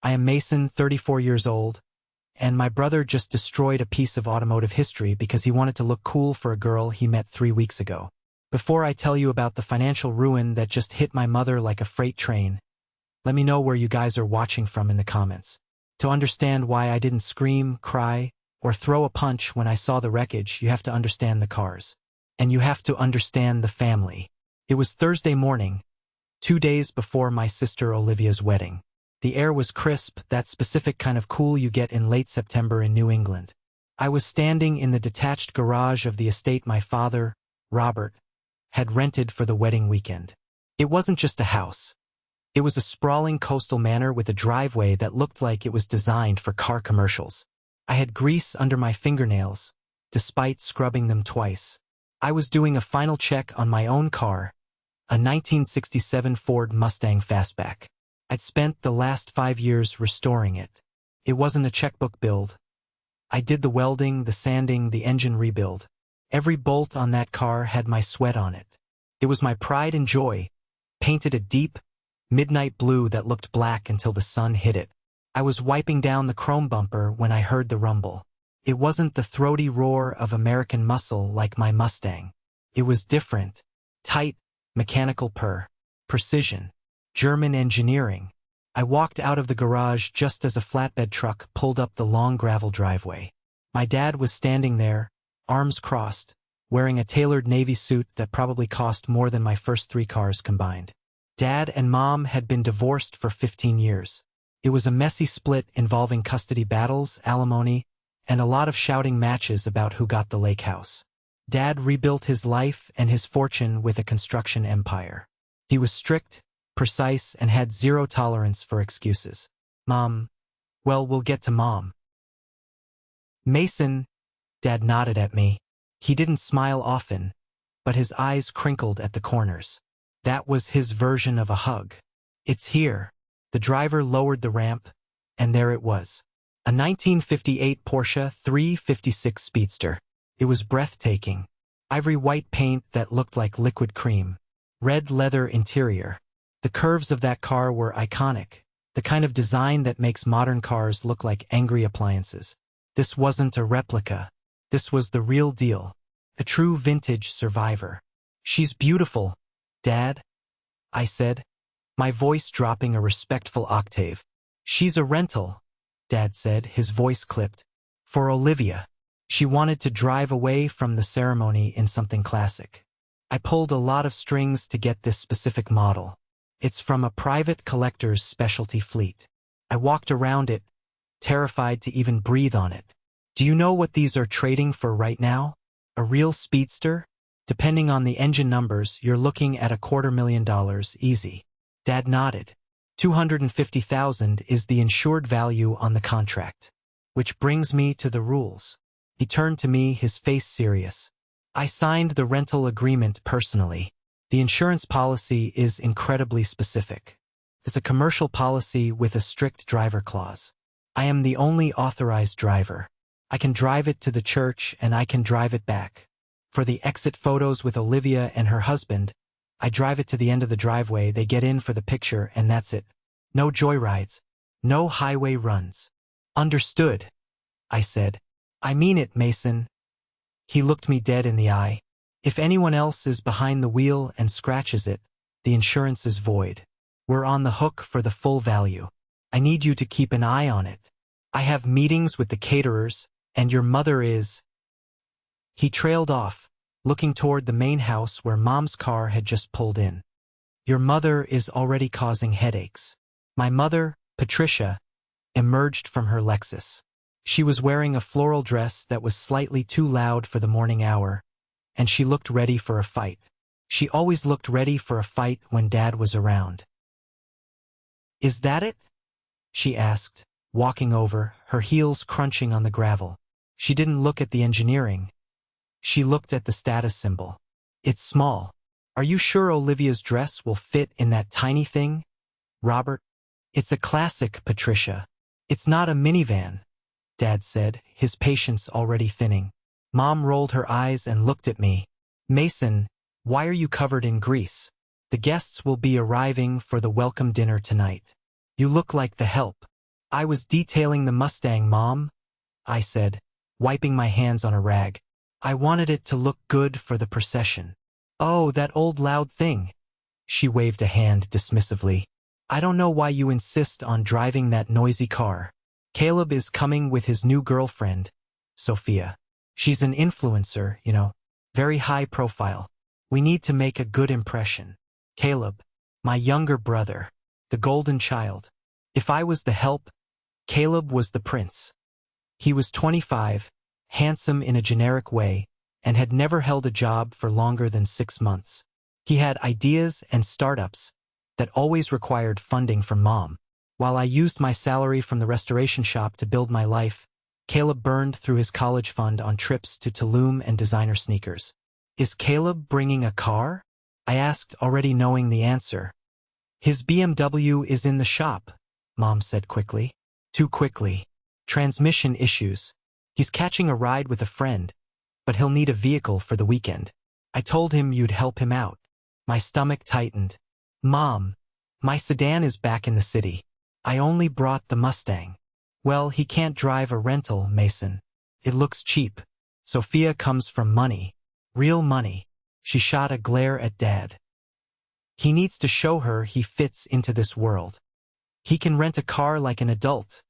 I am Mason, 34 years old, and my brother just destroyed a piece of automotive history because he wanted to look cool for a girl he met 3 weeks ago. Before I tell you about the financial ruin that just hit my mother like a freight train, let me know where you guys are watching from in the comments. To understand why I didn't scream, cry, or throw a punch when I saw the wreckage, you have to understand the cars. And you have to understand the family. It was Thursday morning, 2 days before my sister Olivia's wedding. The air was crisp, that specific kind of cool you get in late September in New England. I was standing in the detached garage of the estate my father, Robert, had rented for the wedding weekend. It wasn't just a house. It was a sprawling coastal manor with a driveway that looked like it was designed for car commercials. I had grease under my fingernails, despite scrubbing them twice. I was doing a final check on my own car, a 1967 Ford Mustang Fastback. I'd spent the last 5 years restoring it. It wasn't a checkbook build. I did the welding, the sanding, the engine rebuild. Every bolt on that car had my sweat on it. It was my pride and joy, painted a deep, midnight blue that looked black until the sun hit it. I was wiping down the chrome bumper when I heard the rumble. It wasn't the throaty roar of American muscle like my Mustang. It was different, tight, mechanical precision. German engineering. I walked out of the garage just as a flatbed truck pulled up the long gravel driveway. My dad was standing there, arms crossed, wearing a tailored navy suit that probably cost more than my first 3 cars combined. Dad and Mom had been divorced for 15 years. It was a messy split involving custody battles, alimony, and a lot of shouting matches about who got the lake house. Dad rebuilt his life and his fortune with a construction empire. He was strict, precise, and had zero tolerance for excuses. Mom, well, we'll get to Mom. Mason, Dad nodded at me. He didn't smile often, but his eyes crinkled at the corners. That was his version of a hug. It's here. The driver lowered the ramp, and there it was. A 1958 Porsche 356 Speedster. It was breathtaking. Ivory white paint that looked like liquid cream. Red leather interior. The curves of that car were iconic, the kind of design that makes modern cars look like angry appliances. This wasn't a replica. This was the real deal. A true vintage survivor. She's beautiful, Dad, I said, my voice dropping a respectful octave. She's a rental, Dad said, his voice clipped. For Olivia. She wanted to drive away from the ceremony in something classic. I pulled a lot of strings to get this specific model. It's from a private collector's specialty fleet. I walked around it, terrified to even breathe on it. Do you know what these are trading for right now? A real speedster? Depending on the engine numbers, you're looking at $250,000 easy. Dad nodded. $250,000 is the insured value on the contract. Which brings me to the rules. He turned to me, his face serious. I signed the rental agreement personally. The insurance policy is incredibly specific. It's a commercial policy with a strict driver clause. I am the only authorized driver. I can drive it to the church and I can drive it back. For the exit photos with Olivia and her husband, I drive it to the end of the driveway, they get in for the picture, and that's it. No joyrides. No highway runs. Understood, I said. I mean it, Mason. He looked me dead in the eye. If anyone else is behind the wheel and scratches it, the insurance is void. We're on the hook for the full value. I need you to keep an eye on it. I have meetings with the caterers, and your mother is... He trailed off, looking toward the main house where Mom's car had just pulled in. Your mother is already causing headaches. My mother, Patricia, emerged from her Lexus. She was wearing a floral dress that was slightly too loud for the morning hour, and she looked ready for a fight. She always looked ready for a fight when Dad was around. Is that it? She asked, walking over, her heels crunching on the gravel. She didn't look at the engineering. She looked at the status symbol. It's small. Are you sure Olivia's dress will fit in that tiny thing? Robert? It's a classic, Patricia. It's not a minivan, Dad said, his patience already thinning. Mom rolled her eyes and looked at me. Mason, why are you covered in grease? The guests will be arriving for the welcome dinner tonight. You look like the help. I was detailing the Mustang, Mom, I said, wiping my hands on a rag. I wanted it to look good for the procession. Oh, that old loud thing. She waved a hand dismissively. I don't know why you insist on driving that noisy car. Caleb is coming with his new girlfriend, Sophia. She's an influencer, very high profile. We need to make a good impression. Caleb, my younger brother, the golden child. If I was the help, Caleb was the prince. He was 25, handsome in a generic way, and had never held a job for longer than 6 months. He had ideas and startups that always required funding from Mom. While I used my salary from the restoration shop to build my life, Caleb burned through his college fund on trips to Tulum and designer sneakers. Is Caleb bringing a car? I asked, already knowing the answer. His BMW is in the shop, Mom said quickly. Too quickly. Transmission issues. He's catching a ride with a friend, but he'll need a vehicle for the weekend. I told him you'd help him out. My stomach tightened. Mom, my sedan is back in the city. I only brought the Mustang. Well, he can't drive a rental, Mason. It looks cheap. Sophia comes from money. Real money. She shot a glare at Dad. He needs to show her he fits into this world. He can rent a car like an adult,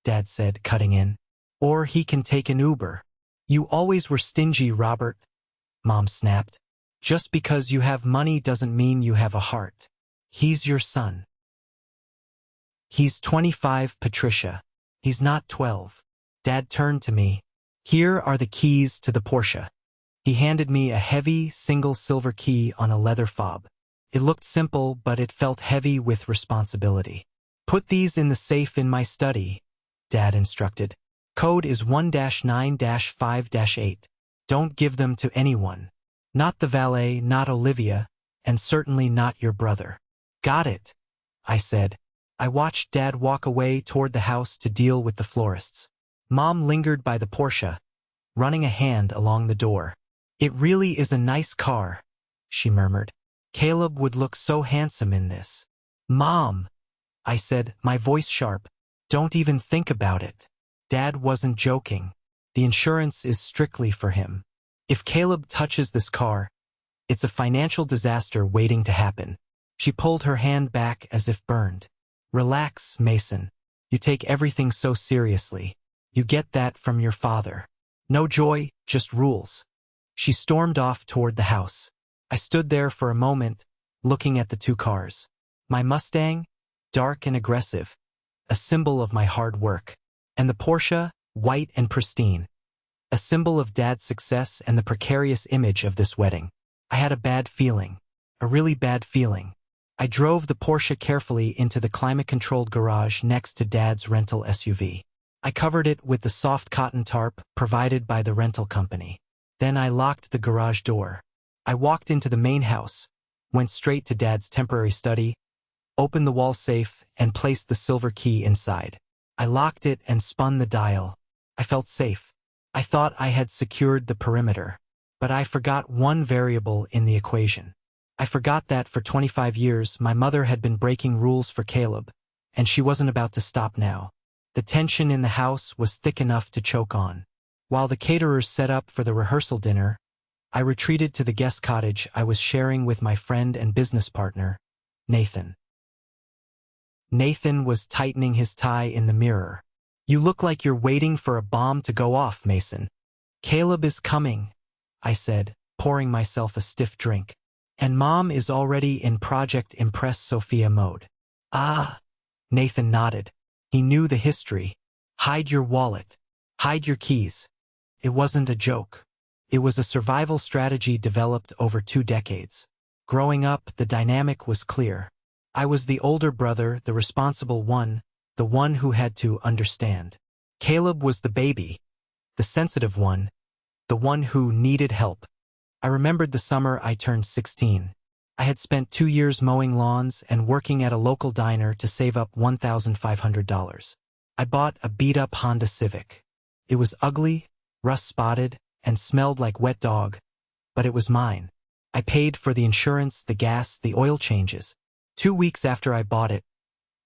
Dad said, cutting in. Or he can take an Uber. You always were stingy, Robert, Mom snapped. Just because you have money doesn't mean you have a heart. He's your son. He's 25, Patricia. He's not 12. Dad turned to me. Here are the keys to the Porsche. He handed me a heavy, single silver key on a leather fob. It looked simple, but it felt heavy with responsibility. Put these in the safe in my study, Dad instructed. Code is 1-9-5-8. Don't give them to anyone. Not the valet, not Olivia, and certainly not your brother. Got it, I said. I watched Dad walk away toward the house to deal with the florists. Mom lingered by the Porsche, running a hand along the door. It really is a nice car, she murmured. Caleb would look so handsome in this. Mom, I said, my voice sharp. Don't even think about it. Dad wasn't joking. The insurance is strictly for him. If Caleb touches this car, it's a financial disaster waiting to happen. She pulled her hand back as if burned. Relax, Mason. You take everything so seriously. You get that from your father. No joy, just rules. She stormed off toward the house. I stood there for a moment, looking at the two cars. My Mustang, dark and aggressive, a symbol of my hard work. And the Porsche, white and pristine, a symbol of Dad's success and the precarious image of this wedding. I had a bad feeling, a really bad feeling. I drove the Porsche carefully into the climate-controlled garage next to Dad's rental SUV. I covered it with the soft cotton tarp provided by the rental company. Then I locked the garage door. I walked into the main house, went straight to Dad's temporary study, opened the wall safe, and placed the silver key inside. I locked it and spun the dial. I felt safe. I thought I had secured the perimeter. But I forgot one variable in the equation. I forgot that for 25 years my mother had been breaking rules for Caleb, and she wasn't about to stop now. The tension in the house was thick enough to choke on. While the caterers set up for the rehearsal dinner, I retreated to the guest cottage I was sharing with my friend and business partner, Nathan. Nathan was tightening his tie in the mirror. You look like you're waiting for a bomb to go off, Mason. Caleb is coming, I said, pouring myself a stiff drink. And Mom is already in Project Impress Sophia mode. Ah, Nathan nodded. He knew the history. Hide your wallet. Hide your keys. It wasn't a joke. It was a survival strategy developed over 2 decades. Growing up, the dynamic was clear. I was the older brother, the responsible one, the one who had to understand. Caleb was the baby, the sensitive one, the one who needed help. I remembered the summer I turned 16. I had spent 2 years mowing lawns and working at a local diner to save up $1,500. I bought a beat-up Honda Civic. It was ugly, rust-spotted, and smelled like wet dog, but it was mine. I paid for the insurance, the gas, the oil changes. 2 weeks after I bought it,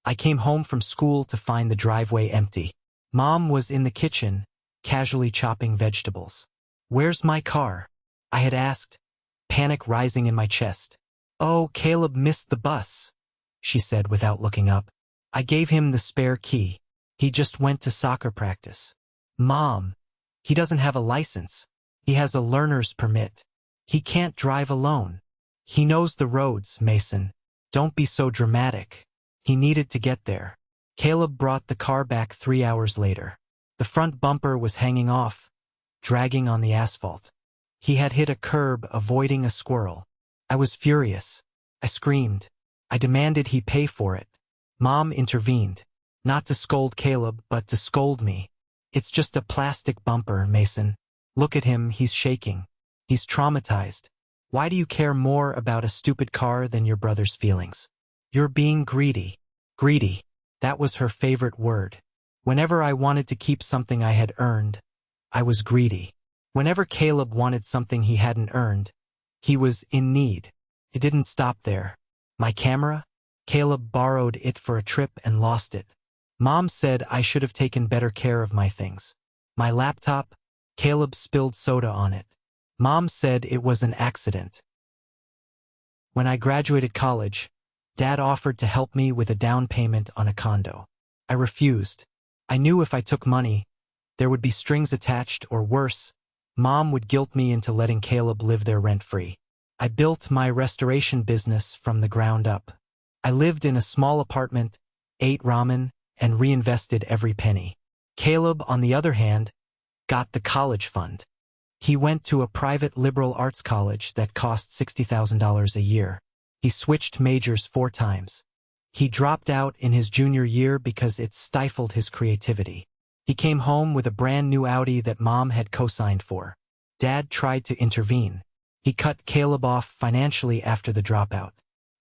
I came home from school to find the driveway empty. Mom was in the kitchen, casually chopping vegetables. "Where's my car?" I had asked, panic rising in my chest. "Oh, Caleb missed the bus," she said without looking up. "I gave him the spare key. He just went to soccer practice." "Mom, he doesn't have a license. He has a learner's permit. He can't drive alone. He knows the roads, Mason. Don't be so dramatic. He needed to get there." Caleb brought the car back 3 hours later. The front bumper was hanging off, dragging on the asphalt. He had hit a curb, avoiding a squirrel. I was furious. I screamed. I demanded he pay for it. Mom intervened, not to scold Caleb, but to scold me. "It's just a plastic bumper, Mason. Look at him, he's shaking. He's traumatized. Why do you care more about a stupid car than your brother's feelings? You're being greedy." Greedy. That was her favorite word. Whenever I wanted to keep something I had earned, I was greedy. Whenever Caleb wanted something he hadn't earned, he was in need. It didn't stop there. My camera? Caleb borrowed it for a trip and lost it. Mom said I should have taken better care of my things. My laptop? Caleb spilled soda on it. Mom said it was an accident. When I graduated college, Dad offered to help me with a down payment on a condo. I refused. I knew if I took money, there would be strings attached, or worse, Mom would guilt me into letting Caleb live there rent-free. I built my restoration business from the ground up. I lived in a small apartment, ate ramen, and reinvested every penny. Caleb, on the other hand, got the college fund. He went to a private liberal arts college that cost $60,000 a year. He switched majors 4 times. He dropped out in his junior year because it stifled his creativity. He came home with a brand new Audi that Mom had co-signed for. Dad tried to intervene. He cut Caleb off financially after the dropout.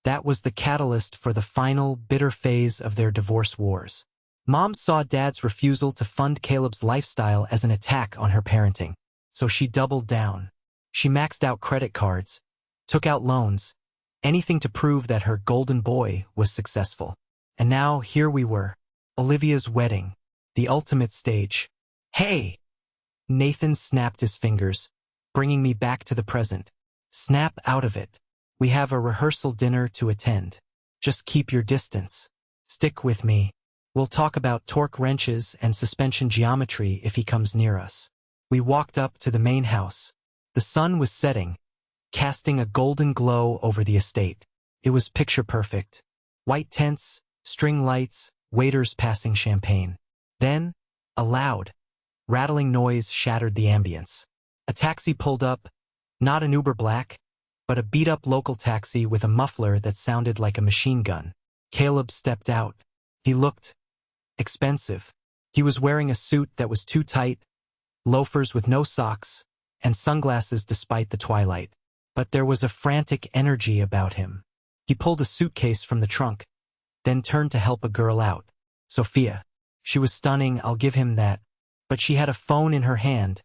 That was the catalyst for the final, bitter phase of their divorce wars. Mom saw Dad's refusal to fund Caleb's lifestyle as an attack on her parenting. So she doubled down. She maxed out credit cards, took out loans, anything to prove that her golden boy was successful. And now here we were, Olivia's wedding, the ultimate stage. "Hey!" Nathan snapped his fingers, bringing me back to the present. "Snap out of it. We have a rehearsal dinner to attend. Just keep your distance. Stick with me. We'll talk about torque wrenches and suspension geometry if he comes near us." We walked up to the main house. The sun was setting, casting a golden glow over the estate. It was picture perfect. White tents, string lights, waiters passing champagne. Then, a loud, rattling noise shattered the ambience. A taxi pulled up, not an Uber Black, but a beat-up local taxi with a muffler that sounded like a machine gun. Caleb stepped out. He looked expensive. He was wearing a suit that was too tight, loafers with no socks, and sunglasses despite the twilight. But there was a frantic energy about him. He pulled a suitcase from the trunk, then turned to help a girl out. Sophia. She was stunning, I'll give him that, but she had a phone in her hand,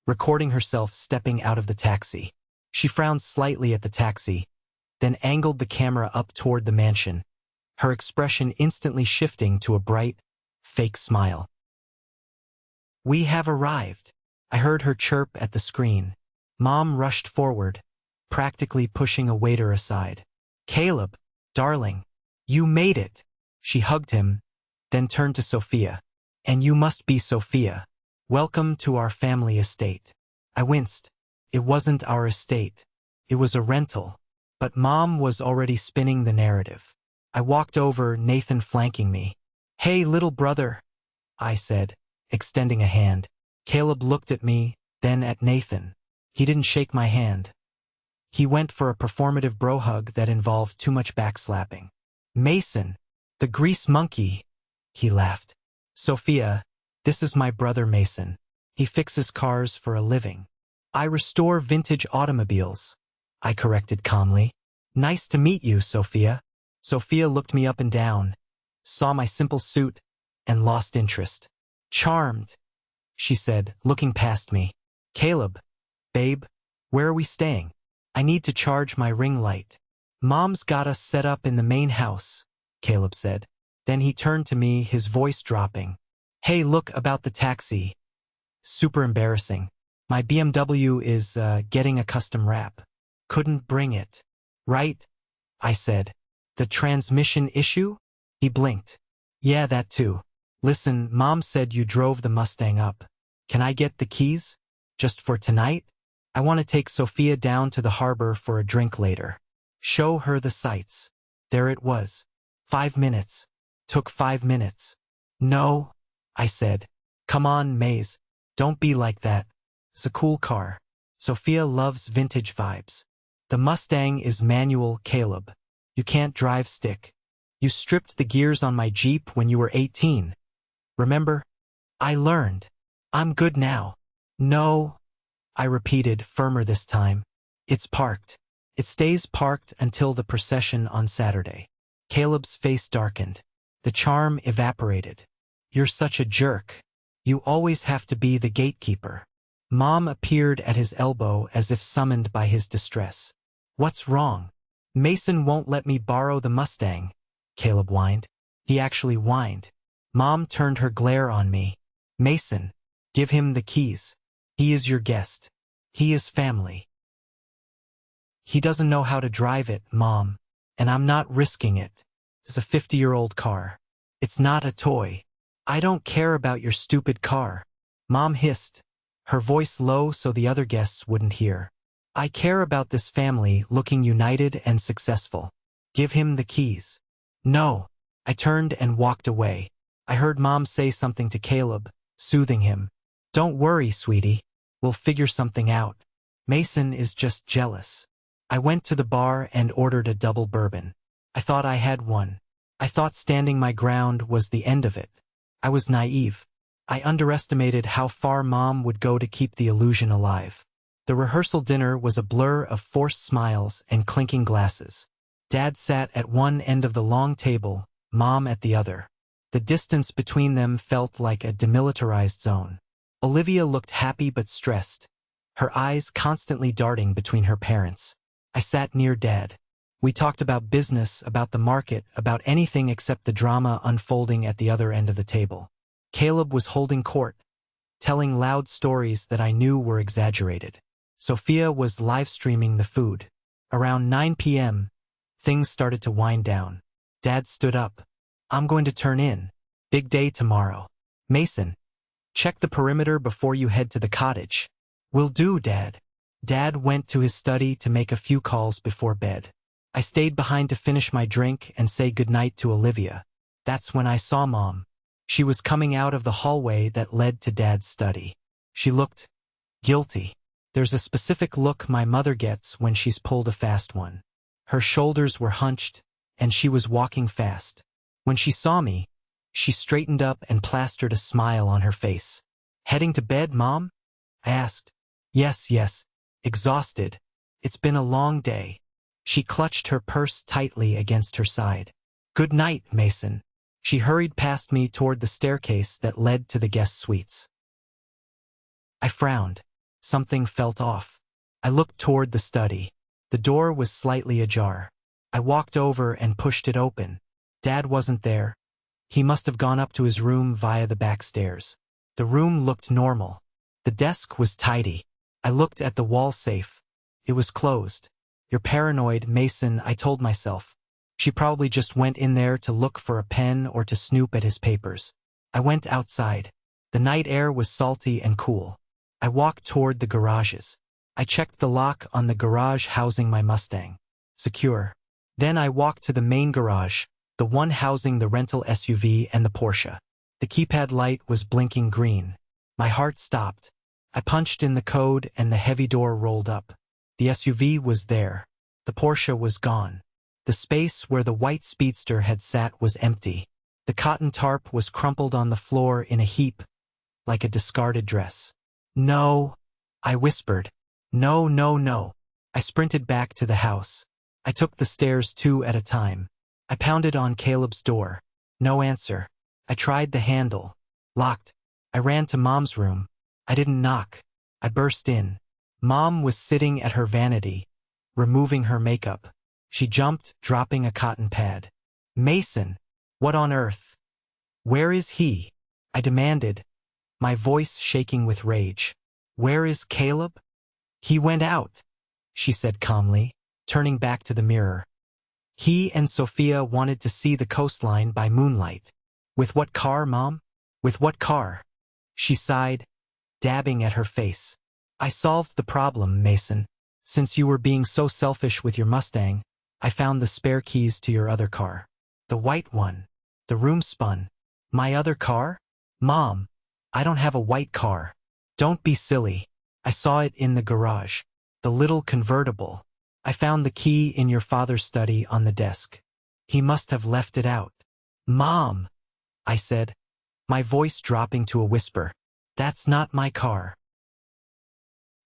recording herself stepping out of the taxi. She frowned slightly at the taxi, then angled the camera up toward the mansion, her expression instantly shifting to a bright, fake smile. "We have arrived," I heard her chirp at the screen. Mom rushed forward, practically pushing a waiter aside. "Caleb, darling, you made it." She hugged him, then turned to Sophia. "And you must be Sophia. Welcome to our family estate." I winced. It wasn't our estate. It was a rental. But Mom was already spinning the narrative. I walked over, Nathan flanking me. "Hey, little brother," I said, extending a hand. Caleb looked at me, then at Nathan. He didn't shake my hand. He went for a performative bro hug that involved too much backslapping. "Mason, the grease monkey," he laughed. "Sophia, this is my brother Mason. He fixes cars for a living." "I restore vintage automobiles," I corrected calmly. "Nice to meet you, Sophia." Sophia looked me up and down, saw my simple suit, and lost interest. "Charmed," she said, looking past me. "Caleb, babe, where are we staying? I need to charge my ring light." "Mom's got us set up in the main house," Caleb said. Then he turned to me, his voice dropping. Hey, look about the taxi. Super embarrassing. My BMW is, getting a custom wrap. Couldn't bring it. Right? I said. The transmission issue? He blinked. Yeah, that too. Listen, Mom said you drove the Mustang up. Can I get the keys? Just for tonight? I want to take Sophia down to the harbor for a drink later. Show her the sights. There it was. 5 minutes. Took 5 minutes. No, I said. Come on, Maze. Don't be like that. It's a cool car. Sophia loves vintage vibes. The Mustang is manual, Caleb. You can't drive stick. You stripped the gears on my Jeep when you were 18. Remember? I learned. I'm good now. No, I repeated, firmer this time. It's parked. It stays parked until the procession on Saturday. Caleb's face darkened. The charm evaporated. You're such a jerk. You always have to be the gatekeeper. Mom appeared at his elbow as if summoned by his distress. What's wrong? Mason won't let me borrow the Mustang, Caleb whined. He actually whined. Mom turned her glare on me. Mason, give him the keys. He is your guest. He is family. He doesn't know how to drive it, Mom, and I'm not risking it. It's a 50-year-old car. It's not a toy. I don't care about your stupid car. Mom hissed, her voice low so the other guests wouldn't hear. I care about this family looking united and successful. Give him the keys. No. I turned and walked away. I heard Mom say something to Caleb, soothing him. Don't worry, sweetie. We'll figure something out. Mason is just jealous. I went to the bar and ordered a double bourbon. I thought I had one. I thought standing my ground was the end of it. I was naive. I underestimated how far Mom would go to keep the illusion alive. The rehearsal dinner was a blur of forced smiles and clinking glasses. Dad sat at one end of the long table, Mom at the other. The distance between them felt like a demilitarized zone. Olivia looked happy but stressed, her eyes constantly darting between her parents. I sat near Dad. We talked about business, about the market, about anything except the drama unfolding at the other end of the table. Caleb was holding court, telling loud stories that I knew were exaggerated. Sophia was live-streaming the food. Around 9 p.m., things started to wind down. Dad stood up. I'm going to turn in. Big day tomorrow. Mason, check the perimeter before you head to the cottage. Will do, Dad. Dad went to his study to make a few calls before bed. I stayed behind to finish my drink and say goodnight to Olivia. That's when I saw Mom. She was coming out of the hallway that led to Dad's study. She looked guilty. There's a specific look my mother gets when she's pulled a fast one. Her shoulders were hunched, and she was walking fast. When she saw me, she straightened up and plastered a smile on her face. Heading to bed, Mom? I asked. Yes. Exhausted. It's been a long day. She clutched her purse tightly against her side. Good night, Mason. She hurried past me toward the staircase that led to the guest suites. I frowned. Something felt off. I looked toward the study. The door was slightly ajar. I walked over and pushed it open. Dad wasn't there. He must have gone up to his room via the back stairs. The room looked normal. The desk was tidy. I looked at the wall safe. It was closed. You're paranoid, Mason, I told myself. She probably just went in there to look for a pen or to snoop at his papers. I went outside. The night air was salty and cool. I walked toward the garages. I checked the lock on the garage housing my Mustang. Secure. Then I walked to the main garage, the one housing the rental SUV and the Porsche. The keypad light was blinking green. My heart stopped. I punched in the code and the heavy door rolled up. The SUV was there. The Porsche was gone. The space where the white speedster had sat was empty. The cotton tarp was crumpled on the floor in a heap, like a discarded dress. No, I whispered. No. I sprinted back to the house. I took the stairs 2 at a time. I pounded on Caleb's door. No answer. I tried the handle. Locked. I ran to Mom's room. I didn't knock. I burst in. Mom was sitting at her vanity, removing her makeup. She jumped, dropping a cotton pad. Mason! What on earth? Where is he? I demanded, my voice shaking with rage. Where is Caleb? He went out, she said calmly, turning back to the mirror. He and Sophia wanted to see the coastline by moonlight. With what car, Mom? With what car? She sighed, dabbing at her face. I solved the problem, Mason. Since you were being so selfish with your Mustang, I found the spare keys to your other car. The white one. The room spun. My other car? Mom, I don't have a white car. Don't be silly. I saw it in the garage. The little convertible. I found the key in your father's study on the desk. He must have left it out. Mom, I said, my voice dropping to a whisper. That's not my car.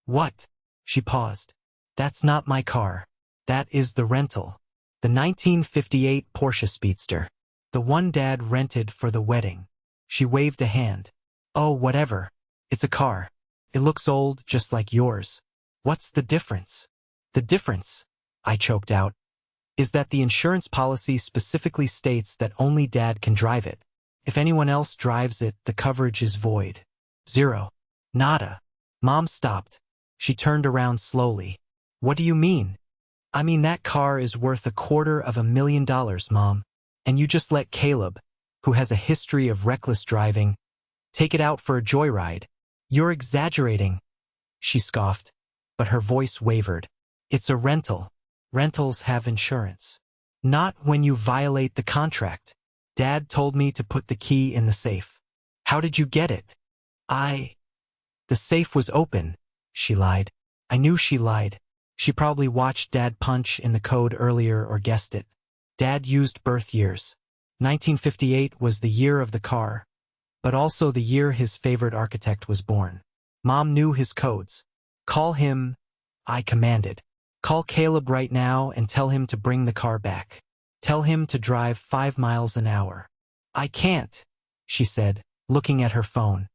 What? She paused. That's not my car. That is the rental. The 1958 Porsche Speedster. The one Dad rented for the wedding. She waved a hand. Oh, whatever. It's a car. It looks old, just like yours. What's the difference? The difference, I choked out, is that the insurance policy specifically states that only Dad can drive it. If anyone else drives it, the coverage is void. Zero. Nada. Mom stopped. She turned around slowly. What do you mean? I mean that car is worth $250,000, Mom. And you just let Caleb, who has a history of reckless driving, take it out for a joyride. You're exaggerating, she scoffed, but her voice wavered. It's a rental. Rentals have insurance. Not when you violate the contract. Dad told me to put the key in the safe. How did you get it? The safe was open, she lied. I knew she lied. She probably watched Dad punch in the code earlier or guessed it. Dad used birth years. 1958 was the year of the car, but also the year his favorite architect was born. Mom knew his codes. Call him, I commanded. Call Caleb right now and tell him to bring the car back. Tell him to drive 5 miles an hour. I can't, she said, looking at her phone.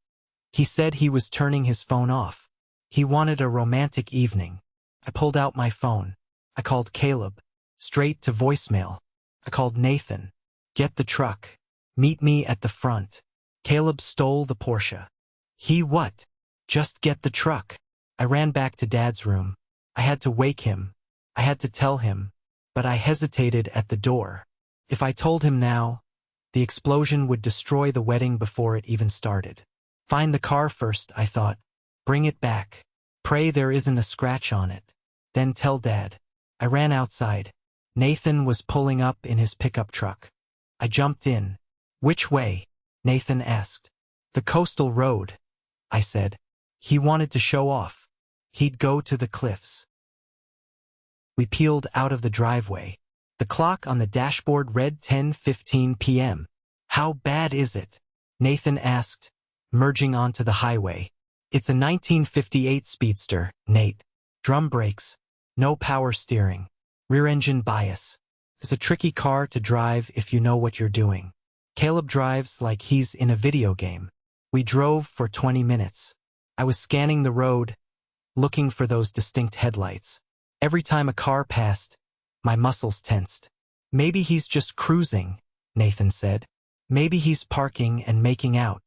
He said he was turning his phone off. He wanted a romantic evening. I pulled out my phone. I called Caleb. Straight to voicemail. I called Nathan. Get the truck. Meet me at the front. Caleb stole the Porsche. He what? Just get the truck. I ran back to Dad's room. I had to wake him. I had to tell him. But I hesitated at the door. If I told him now, the explosion would destroy the wedding before it even started. Find the car first, I thought. Bring it back. Pray there isn't a scratch on it. Then tell Dad. I ran outside. Nathan was pulling up in his pickup truck. I jumped in. Which way? Nathan asked. The coastal road, I said. He wanted to show off. He'd go to the cliffs. We peeled out of the driveway. The clock on the dashboard read 10:15 p.m. How bad is it? Nathan asked, merging onto the highway. It's a 1958 Speedster, Nate. Drum brakes. No power steering. Rear engine bias. It's a tricky car to drive if you know what you're doing. Caleb drives like he's in a video game. We drove for 20 minutes. I was scanning the road, looking for those distinct headlights. Every time a car passed, my muscles tensed. Maybe he's just cruising, Nathan said. Maybe he's parking and making out.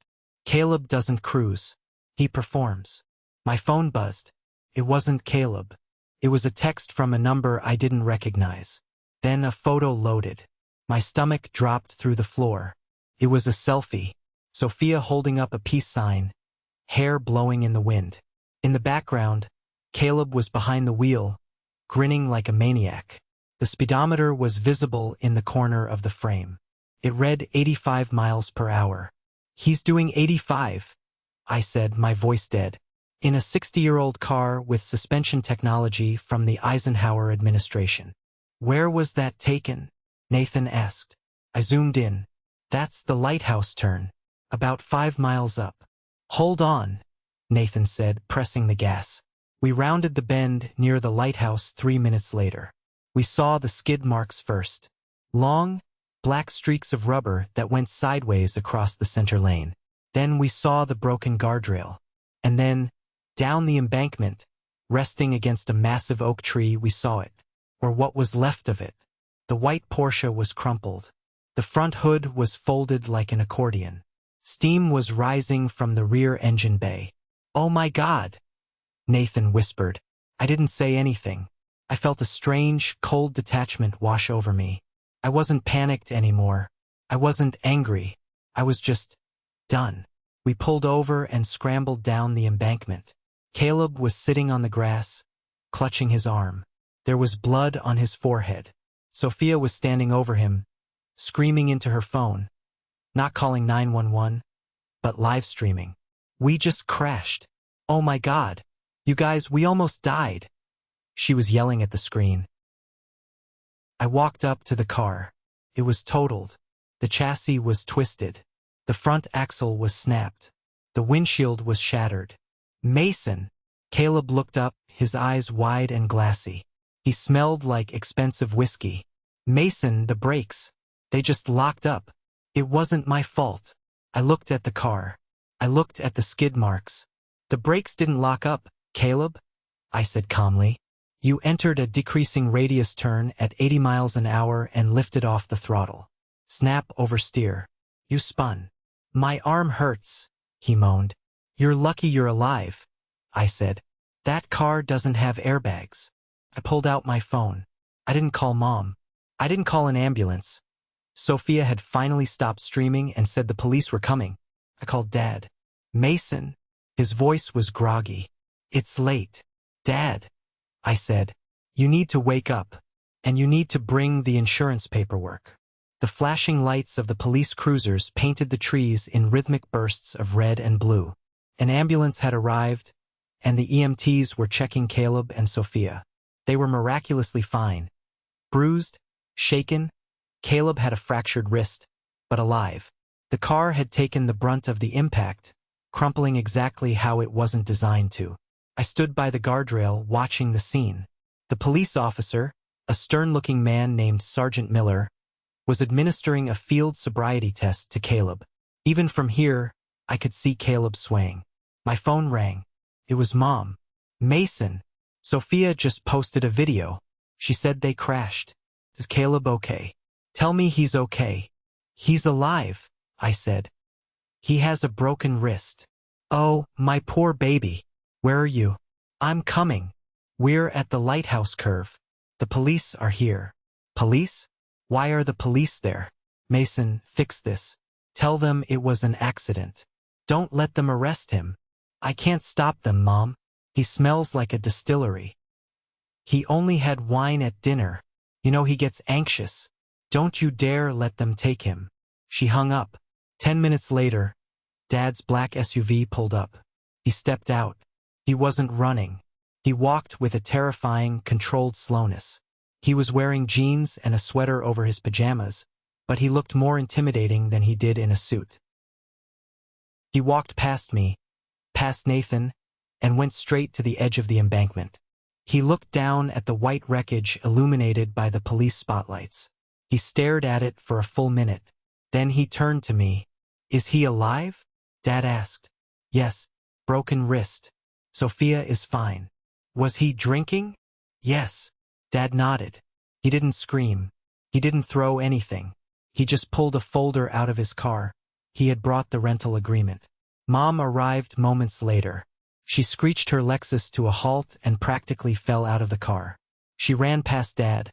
Caleb doesn't cruise. He performs. My phone buzzed. It wasn't Caleb. It was a text from a number I didn't recognize. Then a photo loaded. My stomach dropped through the floor. It was a selfie. Sophia holding up a peace sign, hair blowing in the wind. In the background, Caleb was behind the wheel, grinning like a maniac. The speedometer was visible in the corner of the frame. It read 85 miles per hour. He's doing 85, I said, my voice dead. In a 60-year-old car with suspension technology from the Eisenhower administration. Where was that taken? Nathan asked. I zoomed in. That's the lighthouse turn. About 5 miles up. Hold on, Nathan said, pressing the gas. We rounded the bend near the lighthouse 3 minutes later. We saw the skid marks first. Long, black streaks of rubber that went sideways across the center lane. Then we saw the broken guardrail. And then, down the embankment, resting against a massive oak tree, we saw it. Or what was left of it. The white Porsche was crumpled. The front hood was folded like an accordion. Steam was rising from the rear engine bay. "Oh my God," Nathan whispered. I didn't say anything. I felt a strange, cold detachment wash over me. I wasn't panicked anymore. I wasn't angry. I was just done. We pulled over and scrambled down the embankment. Caleb was sitting on the grass, clutching his arm. There was blood on his forehead. Sophia was standing over him, screaming into her phone, not calling 911, but live streaming. "We just crashed. Oh my God. You guys, we almost died," she was yelling at the screen. I walked up to the car. It was totaled. The chassis was twisted. The front axle was snapped. The windshield was shattered. "Mason!" Caleb looked up, his eyes wide and glassy. He smelled like expensive whiskey. "Mason, the brakes. They just locked up. It wasn't my fault." I looked at the car. I looked at the skid marks. "The brakes didn't lock up, Caleb," I said calmly. "You entered a decreasing radius turn at 80 miles an hour and lifted off the throttle. Snap oversteer. You spun." "My arm hurts," he moaned. "You're lucky you're alive," I said. "That car doesn't have airbags." I pulled out my phone. I didn't call Mom. I didn't call an ambulance. Sophia had finally stopped streaming and said the police were coming. I called Dad. "Mason." His voice was groggy. "It's late." "Dad," I said, "you need to wake up. And you need to bring the insurance paperwork." The flashing lights of the police cruisers painted the trees in rhythmic bursts of red and blue. An ambulance had arrived, and the EMTs were checking Caleb and Sophia. They were miraculously fine. Bruised, shaken, Caleb had a fractured wrist, but alive. The car had taken the brunt of the impact, crumpling exactly how it wasn't designed to. I stood by the guardrail watching the scene. The police officer, a stern-looking man named Sergeant Miller, was administering a field sobriety test to Caleb. Even from here, I could see Caleb swaying. My phone rang. It was Mom. "Mason, Sophia just posted a video. She said they crashed. Is Caleb okay? Tell me he's okay." "He's alive," I said. "He has a broken wrist." "Oh, my poor baby. Where are you?" "I'm coming. We're at the lighthouse curve. The police are here." "Police? Why are the police there?" "Mason, fix this. Tell them it was an accident. Don't let them arrest him." "I can't stop them, Mom. He smells like a distillery. He only had wine at dinner. You know he gets anxious. Don't you dare let them take him." She hung up. 10 minutes later, Dad's black SUV pulled up. He stepped out. He wasn't running. He walked with a terrifying, controlled slowness. He was wearing jeans and a sweater over his pajamas, but he looked more intimidating than he did in a suit. He walked past me, past Nathan, and went straight to the edge of the embankment. He looked down at the white wreckage illuminated by the police spotlights. He stared at it for a full minute. Then he turned to me. "Is he alive?" Dad asked. "Yes, broken wrist. Sophia is fine." "Was he drinking?" "Yes." Dad nodded. He didn't scream. He didn't throw anything. He just pulled a folder out of his car. He had brought the rental agreement. Mom arrived moments later. She screeched her Lexus to a halt and practically fell out of the car. She ran past Dad,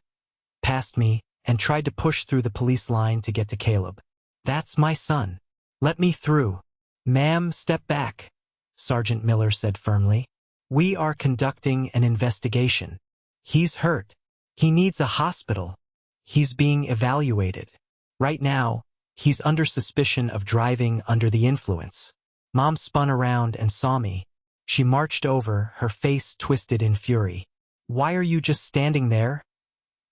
past me, and tried to push through the police line to get to Caleb. "That's my son. Let me through." "Ma'am, step back," Sergeant Miller said firmly. "We are conducting an investigation. He's hurt. He needs a hospital. He's being evaluated. Right now, he's under suspicion of driving under the influence." Mom spun around and saw me. She marched over, her face twisted in fury. "Why are you just standing there?"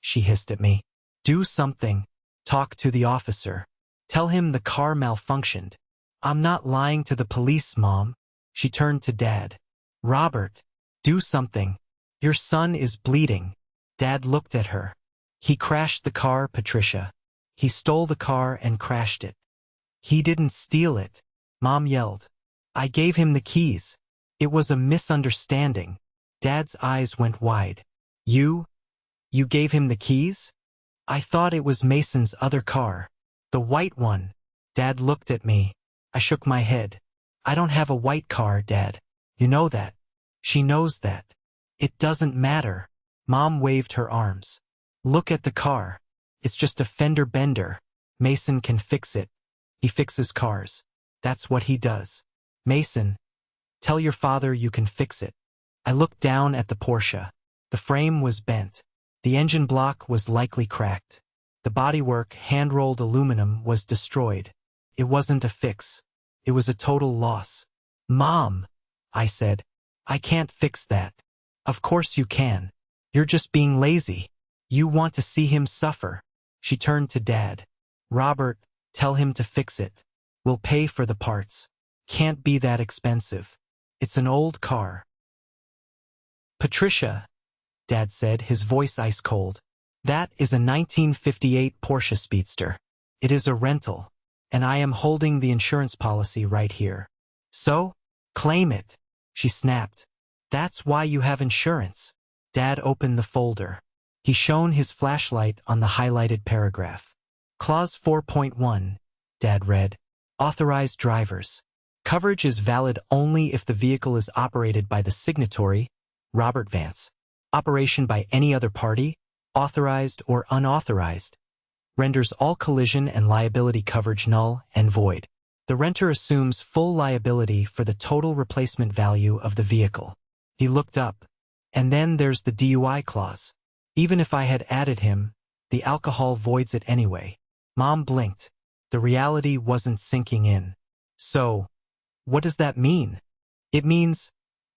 she hissed at me. "Do something. Talk to the officer. Tell him the car malfunctioned." "I'm not lying to the police, Mom." She turned to Dad. "Robert, do something. Your son is bleeding." Dad looked at her. "He crashed the car, Patricia. He stole the car and crashed it." "He didn't steal it," Mom yelled. "I gave him the keys. It was a misunderstanding." Dad's eyes went wide. You gave him the keys?" "I thought it was Mason's other car." The white one. Dad looked at me. I shook my head. I don't have a white car, Dad. You know that. She knows that. It doesn't matter. Mom waved her arms. Look at the car. It's just a fender bender. Mason can fix it. He fixes cars. That's what he does. Mason, tell your father you can fix it. I looked down at the Porsche. The frame was bent. The engine block was likely cracked. The bodywork, hand-rolled aluminum, was destroyed. It wasn't a fix. It was a total loss. Mom, I said, I can't fix that. Of course you can. You're just being lazy. You want to see him suffer. She turned to Dad. Robert, tell him to fix it. We'll pay for the parts. Can't be that expensive. It's an old car. Patricia, Dad said, his voice ice cold. That is a 1958 Porsche Speedster. It is a rental, and I am holding the insurance policy right here. So, claim it, she snapped. That's why you have insurance. Dad opened the folder. He shone his flashlight on the highlighted paragraph. Clause 4.1, Dad read. Authorized drivers. Coverage is valid only if the vehicle is operated by the signatory, Robert Vance. Operation by any other party, authorized or unauthorized, renders all collision and liability coverage null and void. The renter assumes full liability for the total replacement value of the vehicle. He looked up. And then there's the DUI clause. Even if I had added him, the alcohol voids it anyway. Mom blinked. The reality wasn't sinking in. So, what does that mean? It means,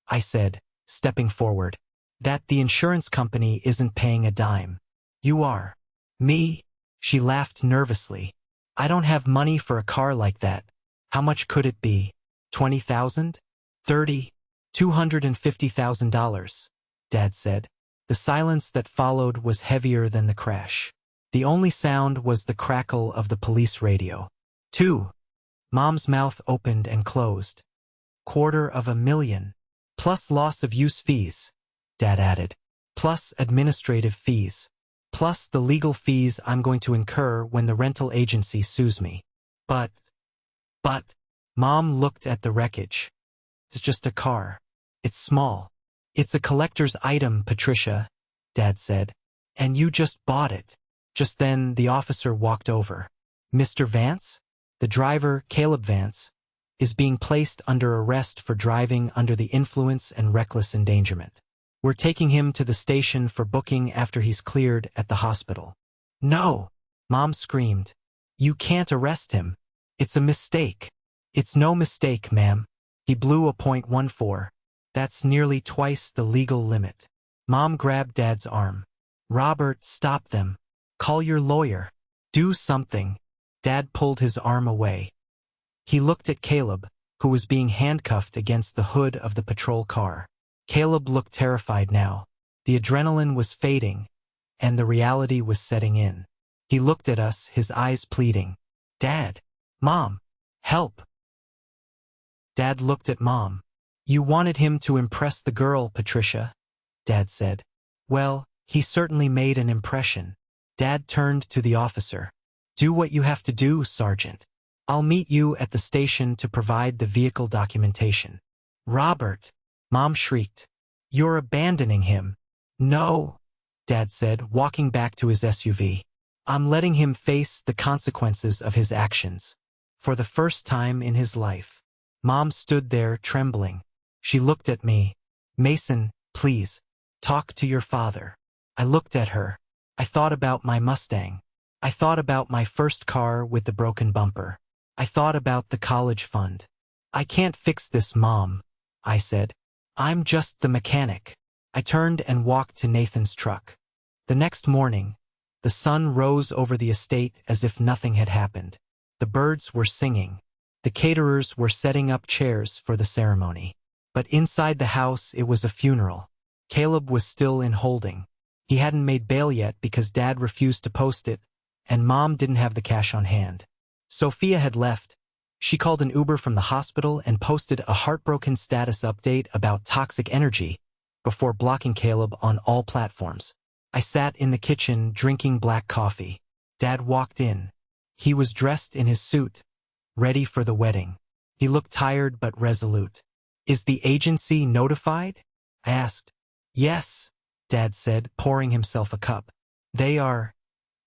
I said, stepping forward, that the insurance company isn't paying a dime. You are. Me? She laughed nervously. I don't have money for a car like that. How much could it be? 20,000? 30? $250,000, Dad said. The silence that followed was heavier than the crash. The only sound was the crackle of the police radio. 2. Mom's mouth opened and closed. $250,000. Plus loss of use fees, Dad added. Plus administrative fees. Plus the legal fees I'm going to incur when the rental agency sues me. But, Mom looked at the wreckage. It's just a car. It's small. It's a collector's item, Patricia, Dad said. And you just bought it. Just then, the officer walked over. Mr. Vance? The driver, Caleb Vance, is being placed under arrest for driving under the influence and reckless endangerment. We're taking him to the station for booking after he's cleared at the hospital. No! Mom screamed. You can't arrest him. It's a mistake. It's no mistake, ma'am. He blew a .14. That's nearly twice the legal limit. Mom grabbed Dad's arm. Robert, stop them. Call your lawyer. Do something. Dad pulled his arm away. He looked at Caleb, who was being handcuffed against the hood of the patrol car. Caleb looked terrified now. The adrenaline was fading, and the reality was setting in. He looked at us, his eyes pleading. Dad! Mom! Help! Dad looked at Mom. You wanted him to impress the girl, Patricia, Dad said. Well, he certainly made an impression. Dad turned to the officer. Do what you have to do, Sergeant. I'll meet you at the station to provide the vehicle documentation. Robert! Mom shrieked. You're abandoning him. No, Dad said, walking back to his SUV. I'm letting him face the consequences of his actions. For the first time in his life. Mom stood there, trembling. She looked at me. Mason, please, talk to your father. I looked at her. I thought about my Mustang. I thought about my first car with the broken bumper. I thought about the college fund. I can't fix this, Mom, I said. I'm just the mechanic. I turned and walked to Nathan's truck. The next morning, the sun rose over the estate as if nothing had happened. The birds were singing. The caterers were setting up chairs for the ceremony. But inside the house, it was a funeral. Caleb was still in holding. He hadn't made bail yet because Dad refused to post it, and Mom didn't have the cash on hand. Sophia had left. She called an Uber from the hospital and posted a heartbroken status update about toxic energy before blocking Caleb on all platforms. I sat in the kitchen drinking black coffee. Dad walked in. He was dressed in his suit, ready for the wedding. He looked tired but resolute. "Is the agency notified?" I asked. "Yes," Dad said, pouring himself a cup. "They are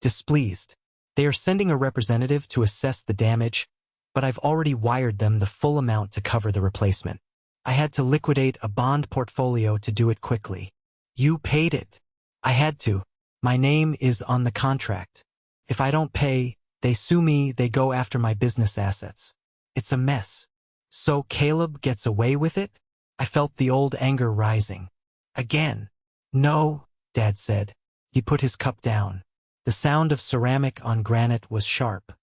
displeased. They are sending a representative to assess the damage, but I've already wired them the full amount to cover the replacement. I had to liquidate a bond portfolio to do it quickly." "You paid it." "I had to. My name is on the contract. If I don't pay, they sue me, they go after my business assets. It's a mess." "So Caleb gets away with it?" I felt the old anger rising. "Again." "No," Dad said. He put his cup down. The sound of ceramic on granite was sharp.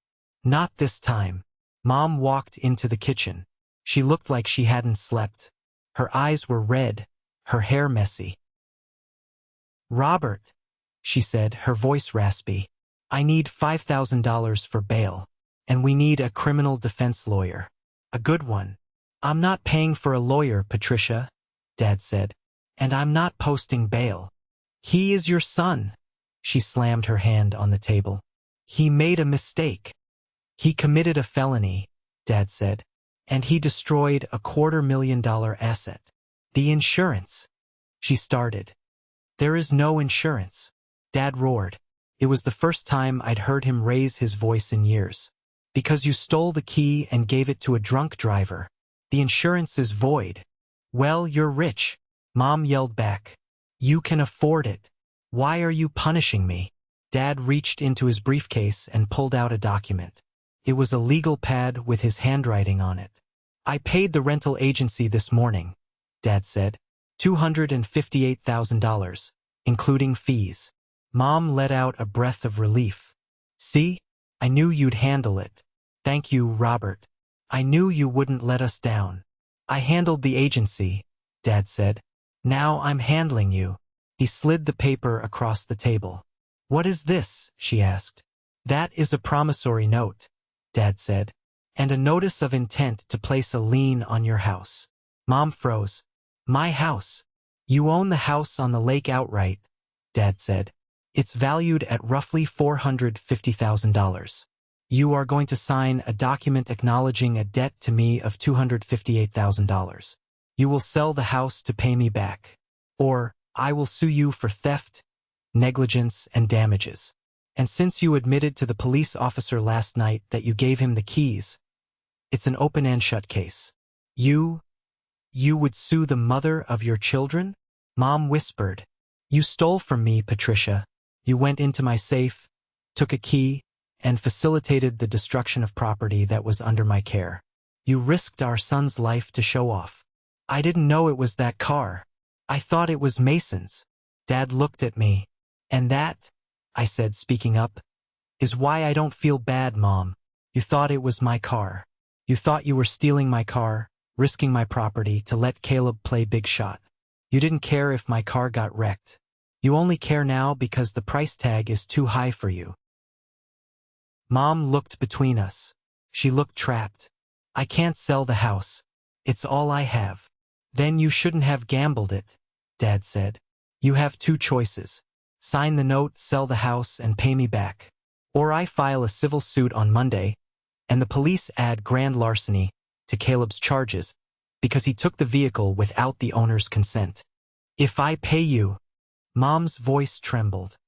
"Not this time." Mom walked into the kitchen. She looked like she hadn't slept. Her eyes were red, her hair messy. "Robert," she said, her voice raspy, "I need $5,000 for bail, and we need a criminal defense lawyer. A good one." "I'm not paying for a lawyer, Patricia," Dad said, "and I'm not posting bail." "He is your son." She slammed her hand on the table. "He made a mistake. He committed a felony," Dad said, "and he destroyed a $250,000 asset. The insurance." She started. "There is no insurance," Dad roared. It was the first time I'd heard him raise his voice in years. "Because you stole the key and gave it to a drunk driver. The insurance is void." "Well, you're rich," Mom yelled back. "You can afford it. Why are you punishing me?" Dad reached into his briefcase and pulled out a document. It was a legal pad with his handwriting on it. "I paid the rental agency this morning," Dad said. $258,000, including fees. Mom let out a breath of relief. "See? I knew you'd handle it." "Thank you, Robert. I knew you wouldn't let us down." "I handled the agency," Dad said. "Now I'm handling you." He slid the paper across the table. "What is this?" she asked. "That is a promissory note," Dad said, "and a notice of intent to place a lien on your house." Mom froze. "My house?" "You own the house on the lake outright," Dad said. "It's valued at roughly $450,000. You are going to sign a document acknowledging a debt to me of $258,000. You will sell the house to pay me back. Or I will sue you for theft, negligence, and damages. And since you admitted to the police officer last night that you gave him the keys, it's an open and shut case." You would sue the mother of your children?" Mom whispered. "You stole from me, Patricia. You went into my safe, took a key, and facilitated the destruction of property that was under my care. You risked our son's life to show off. I didn't know it was that car. I thought it was Mason's." Dad looked at me. "And that," I said, speaking up, "is why I don't feel bad, Mom. You thought it was my car. You thought you were stealing my car, risking my property to let Caleb play big shot. You didn't care if my car got wrecked. You only care now because the price tag is too high for you." Mom looked between us. She looked trapped. "I can't sell the house. It's all I have." "Then you shouldn't have gambled it," Dad said. "You have two choices. Sign the note, sell the house, and pay me back. Or I file a civil suit on Monday, and the police add grand larceny to Caleb's charges because he took the vehicle without the owner's consent. If I pay you," Mom's voice trembled,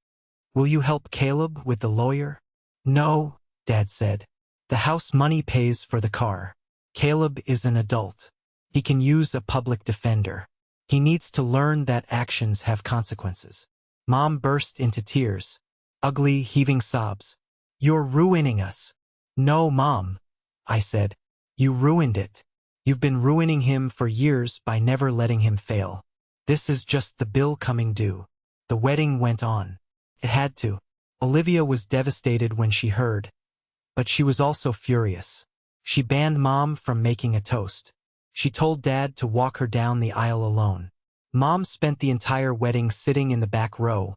"will you help Caleb with the lawyer?" "No," Dad said. "The house money pays for the car. Caleb is an adult. He can use a public defender. He needs to learn that actions have consequences." Mom burst into tears. Ugly, heaving sobs. "You're ruining us." "No, Mom," I said. "You ruined it. You've been ruining him for years by never letting him fail. This is just the bill coming due." The wedding went on. It had to. Olivia was devastated when she heard, but she was also furious. She banned Mom from making a toast. She told Dad to walk her down the aisle alone. Mom spent the entire wedding sitting in the back row,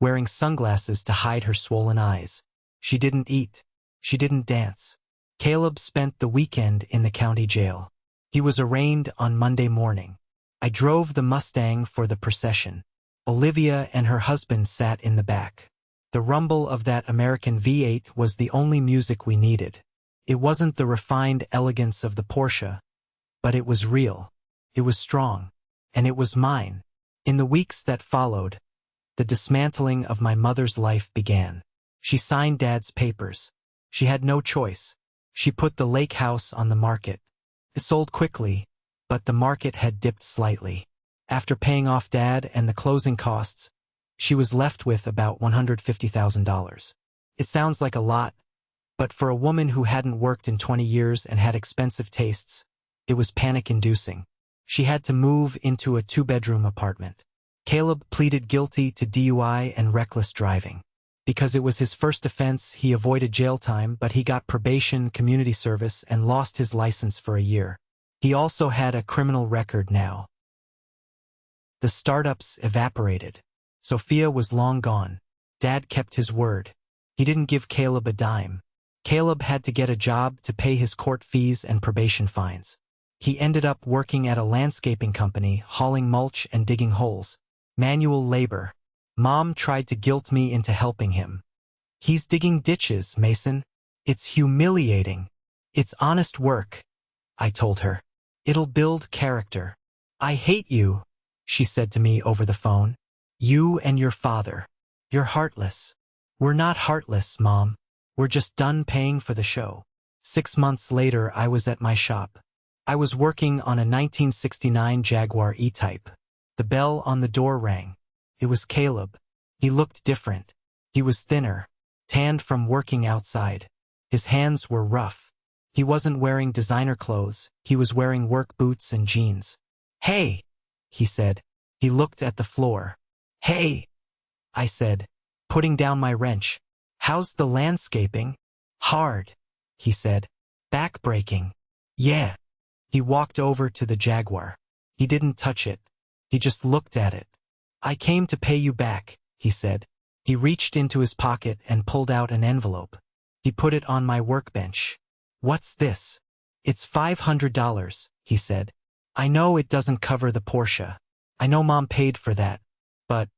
wearing sunglasses to hide her swollen eyes. She didn't eat. She didn't dance. Caleb spent the weekend in the county jail. He was arraigned on Monday morning. I drove the Mustang for the procession. Olivia and her husband sat in the back. The rumble of that American V8 was the only music we needed. It wasn't the refined elegance of the Porsche, but it was real. It was strong. And it was mine. In the weeks that followed, the dismantling of my mother's life began. She signed Dad's papers. She had no choice. She put the lake house on the market. It sold quickly, but the market had dipped slightly. After paying off Dad and the closing costs, she was left with about $150,000. It sounds like a lot, but for a woman who hadn't worked in 20 years and had expensive tastes, it was panic-inducing. She had to move into a 2-bedroom apartment. Caleb pleaded guilty to DUI and reckless driving. Because it was his first offense, he avoided jail time, but he got probation, community service, and lost his license for a year. He also had a criminal record now. The startups evaporated. Sophia was long gone. Dad kept his word. He didn't give Caleb a dime. Caleb had to get a job to pay his court fees and probation fines. He ended up working at a landscaping company, hauling mulch and digging holes. Manual labor. Mom tried to guilt me into helping him. He's digging ditches, Mason. It's humiliating. It's honest work, I told her. It'll build character. I hate you, she said to me over the phone. You and your father. You're heartless. We're not heartless, Mom. We're just done paying for the show. 6 months later, I was at my shop. I was working on a 1969 Jaguar E-Type. The bell on the door rang. It was Caleb. He looked different. He was thinner, tanned from working outside. His hands were rough. He wasn't wearing designer clothes. He was wearing work boots and jeans. Hey, he said. He looked at the floor. Hey, I said, putting down my wrench. How's the landscaping? Hard, he said. Back-breaking. Yeah. He walked over to the Jaguar. He didn't touch it. He just looked at it. I came to pay you back, he said. He reached into his pocket and pulled out an envelope. He put it on my workbench. What's this? It's $500, he said. I know it doesn't cover the Porsche. I know Mom paid for that. But,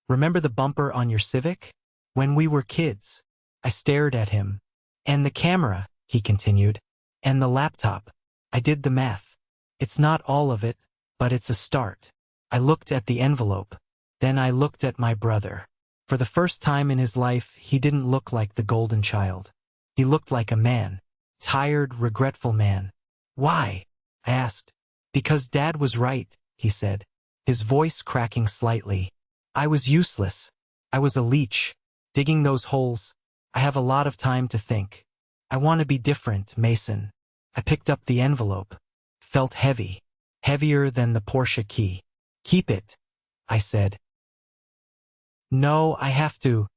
remember the bumper on your Civic? When we were kids. I stared at him. And the camera, he continued. And the laptop. I did the math. It's not all of it, but it's a start. I looked at the envelope. Then I looked at my brother. For the first time in his life, he didn't look like the golden child. He looked like a man. Tired, regretful man. Why? I asked. Because Dad was right, he said, his voice cracking slightly. I was useless. I was a leech, digging those holes. I have a lot of time to think. I want to be different, Mason. I picked up the envelope. Felt heavy. Heavier than the Porsche key. Keep it, I said. No, I have to.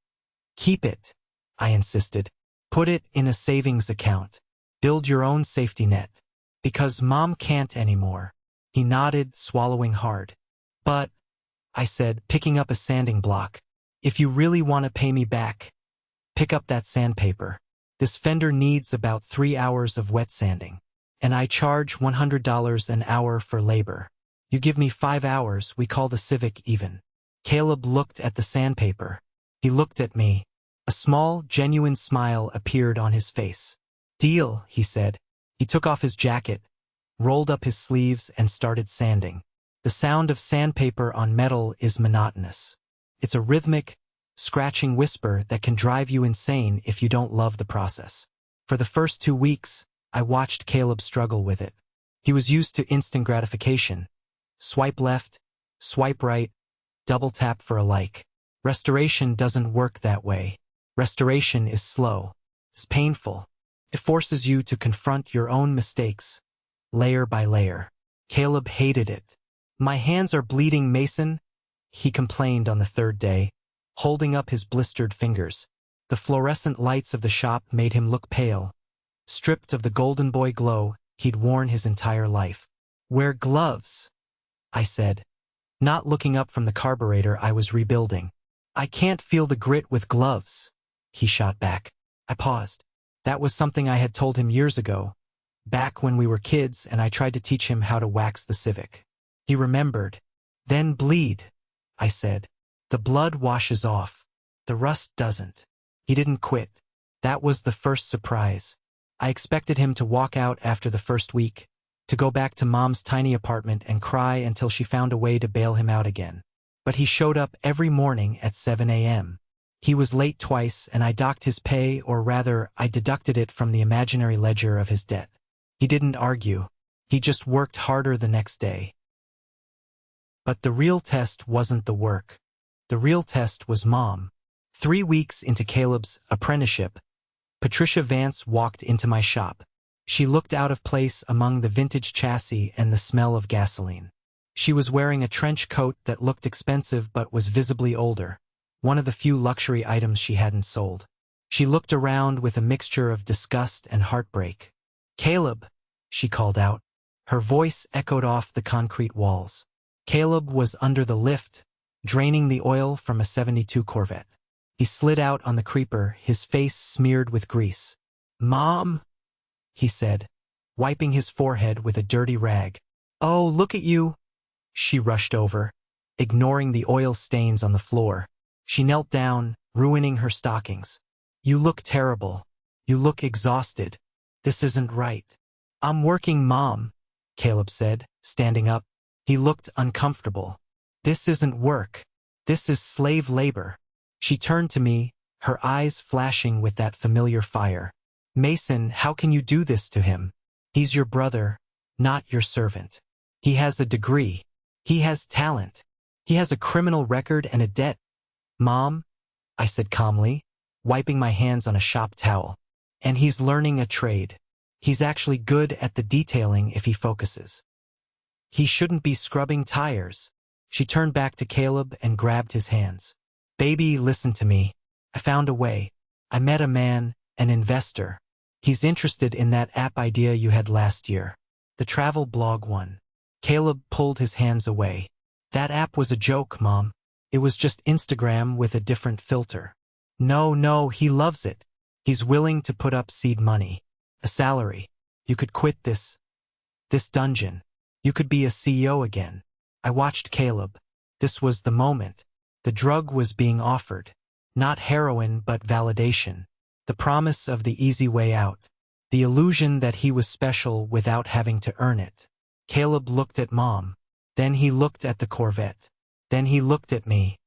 Keep it, I insisted. Put it in a savings account. Build your own safety net. Because Mom can't anymore. He nodded, swallowing hard. But, I said, picking up a sanding block, if you really want to pay me back, pick up that sandpaper. This fender needs about 3 hours of wet sanding. And I charge $100 an hour for labor. You give me 5 hours, we call the Civic even. Caleb looked at the sandpaper. He looked at me. A small, genuine smile appeared on his face. Deal, he said. He took off his jacket, rolled up his sleeves, and started sanding. The sound of sandpaper on metal is monotonous. It's a rhythmic, scratching whisper that can drive you insane if you don't love the process. For the first 2 weeks, I watched Caleb struggle with it. He was used to instant gratification. Swipe left, swipe right, double tap for a like. Restoration doesn't work that way. Restoration is slow. It's painful. It forces you to confront your own mistakes, layer by layer. Caleb hated it. My hands are bleeding, Mason, he complained on the 3rd day, holding up his blistered fingers. The fluorescent lights of the shop made him look pale. Stripped of the golden boy glow he'd worn his entire life. Wear gloves, I said, not looking up from the carburetor I was rebuilding. I can't feel the grit with gloves, he shot back. I paused. That was something I had told him years ago, back when we were kids and I tried to teach him how to wax the Civic. He remembered. Then bleed, I said. The blood washes off. The rust doesn't. He didn't quit. That was the first surprise. I expected him to walk out after the first week, to go back to Mom's tiny apartment and cry until she found a way to bail him out again. But he showed up every morning at 7 a.m. He was late twice, and I docked his pay, or rather, I deducted it from the imaginary ledger of his debt. He didn't argue. He just worked harder the next day. But the real test wasn't the work. The real test was Mom. 3 weeks into Caleb's apprenticeship, Patricia Vance walked into my shop. She looked out of place among the vintage chassis and the smell of gasoline. She was wearing a trench coat that looked expensive but was visibly older, one of the few luxury items she hadn't sold. She looked around with a mixture of disgust and heartbreak. "Caleb," she called out. Her voice echoed off the concrete walls. Caleb was under the lift, draining the oil from a '72 Corvette. He slid out on the creeper, his face smeared with grease. "Mom," he said, wiping his forehead with a dirty rag. "Oh, look at you." She rushed over, ignoring the oil stains on the floor. She knelt down, ruining her stockings. "You look terrible. You look exhausted. This isn't right." "I'm working, Mom," Caleb said, standing up. He looked uncomfortable. "This isn't work. This is slave labor." She turned to me, her eyes flashing with that familiar fire. "Mason, how can you do this to him? He's your brother, not your servant. He has a degree. He has talent. He has a criminal record and a debt." "Mom," I said calmly, wiping my hands on a shop towel. "And he's learning a trade. He's actually good at the detailing if he focuses. He shouldn't be scrubbing tires." She turned back to Caleb and grabbed his hands. "Baby, listen to me. I found a way. I met a man, an investor. He's interested in that app idea you had last year. The travel blog one." Caleb pulled his hands away. "That app was a joke, Mom. It was just Instagram with a different filter." No, he loves it. He's willing to put up seed money. A salary. You could quit this dungeon. You could be a CEO again." I watched Caleb. This was the moment. The drug was being offered. Not heroin, but validation. The promise of the easy way out. The illusion that he was special without having to earn it. Caleb looked at Mom. Then he looked at the Corvette. Then he looked at me.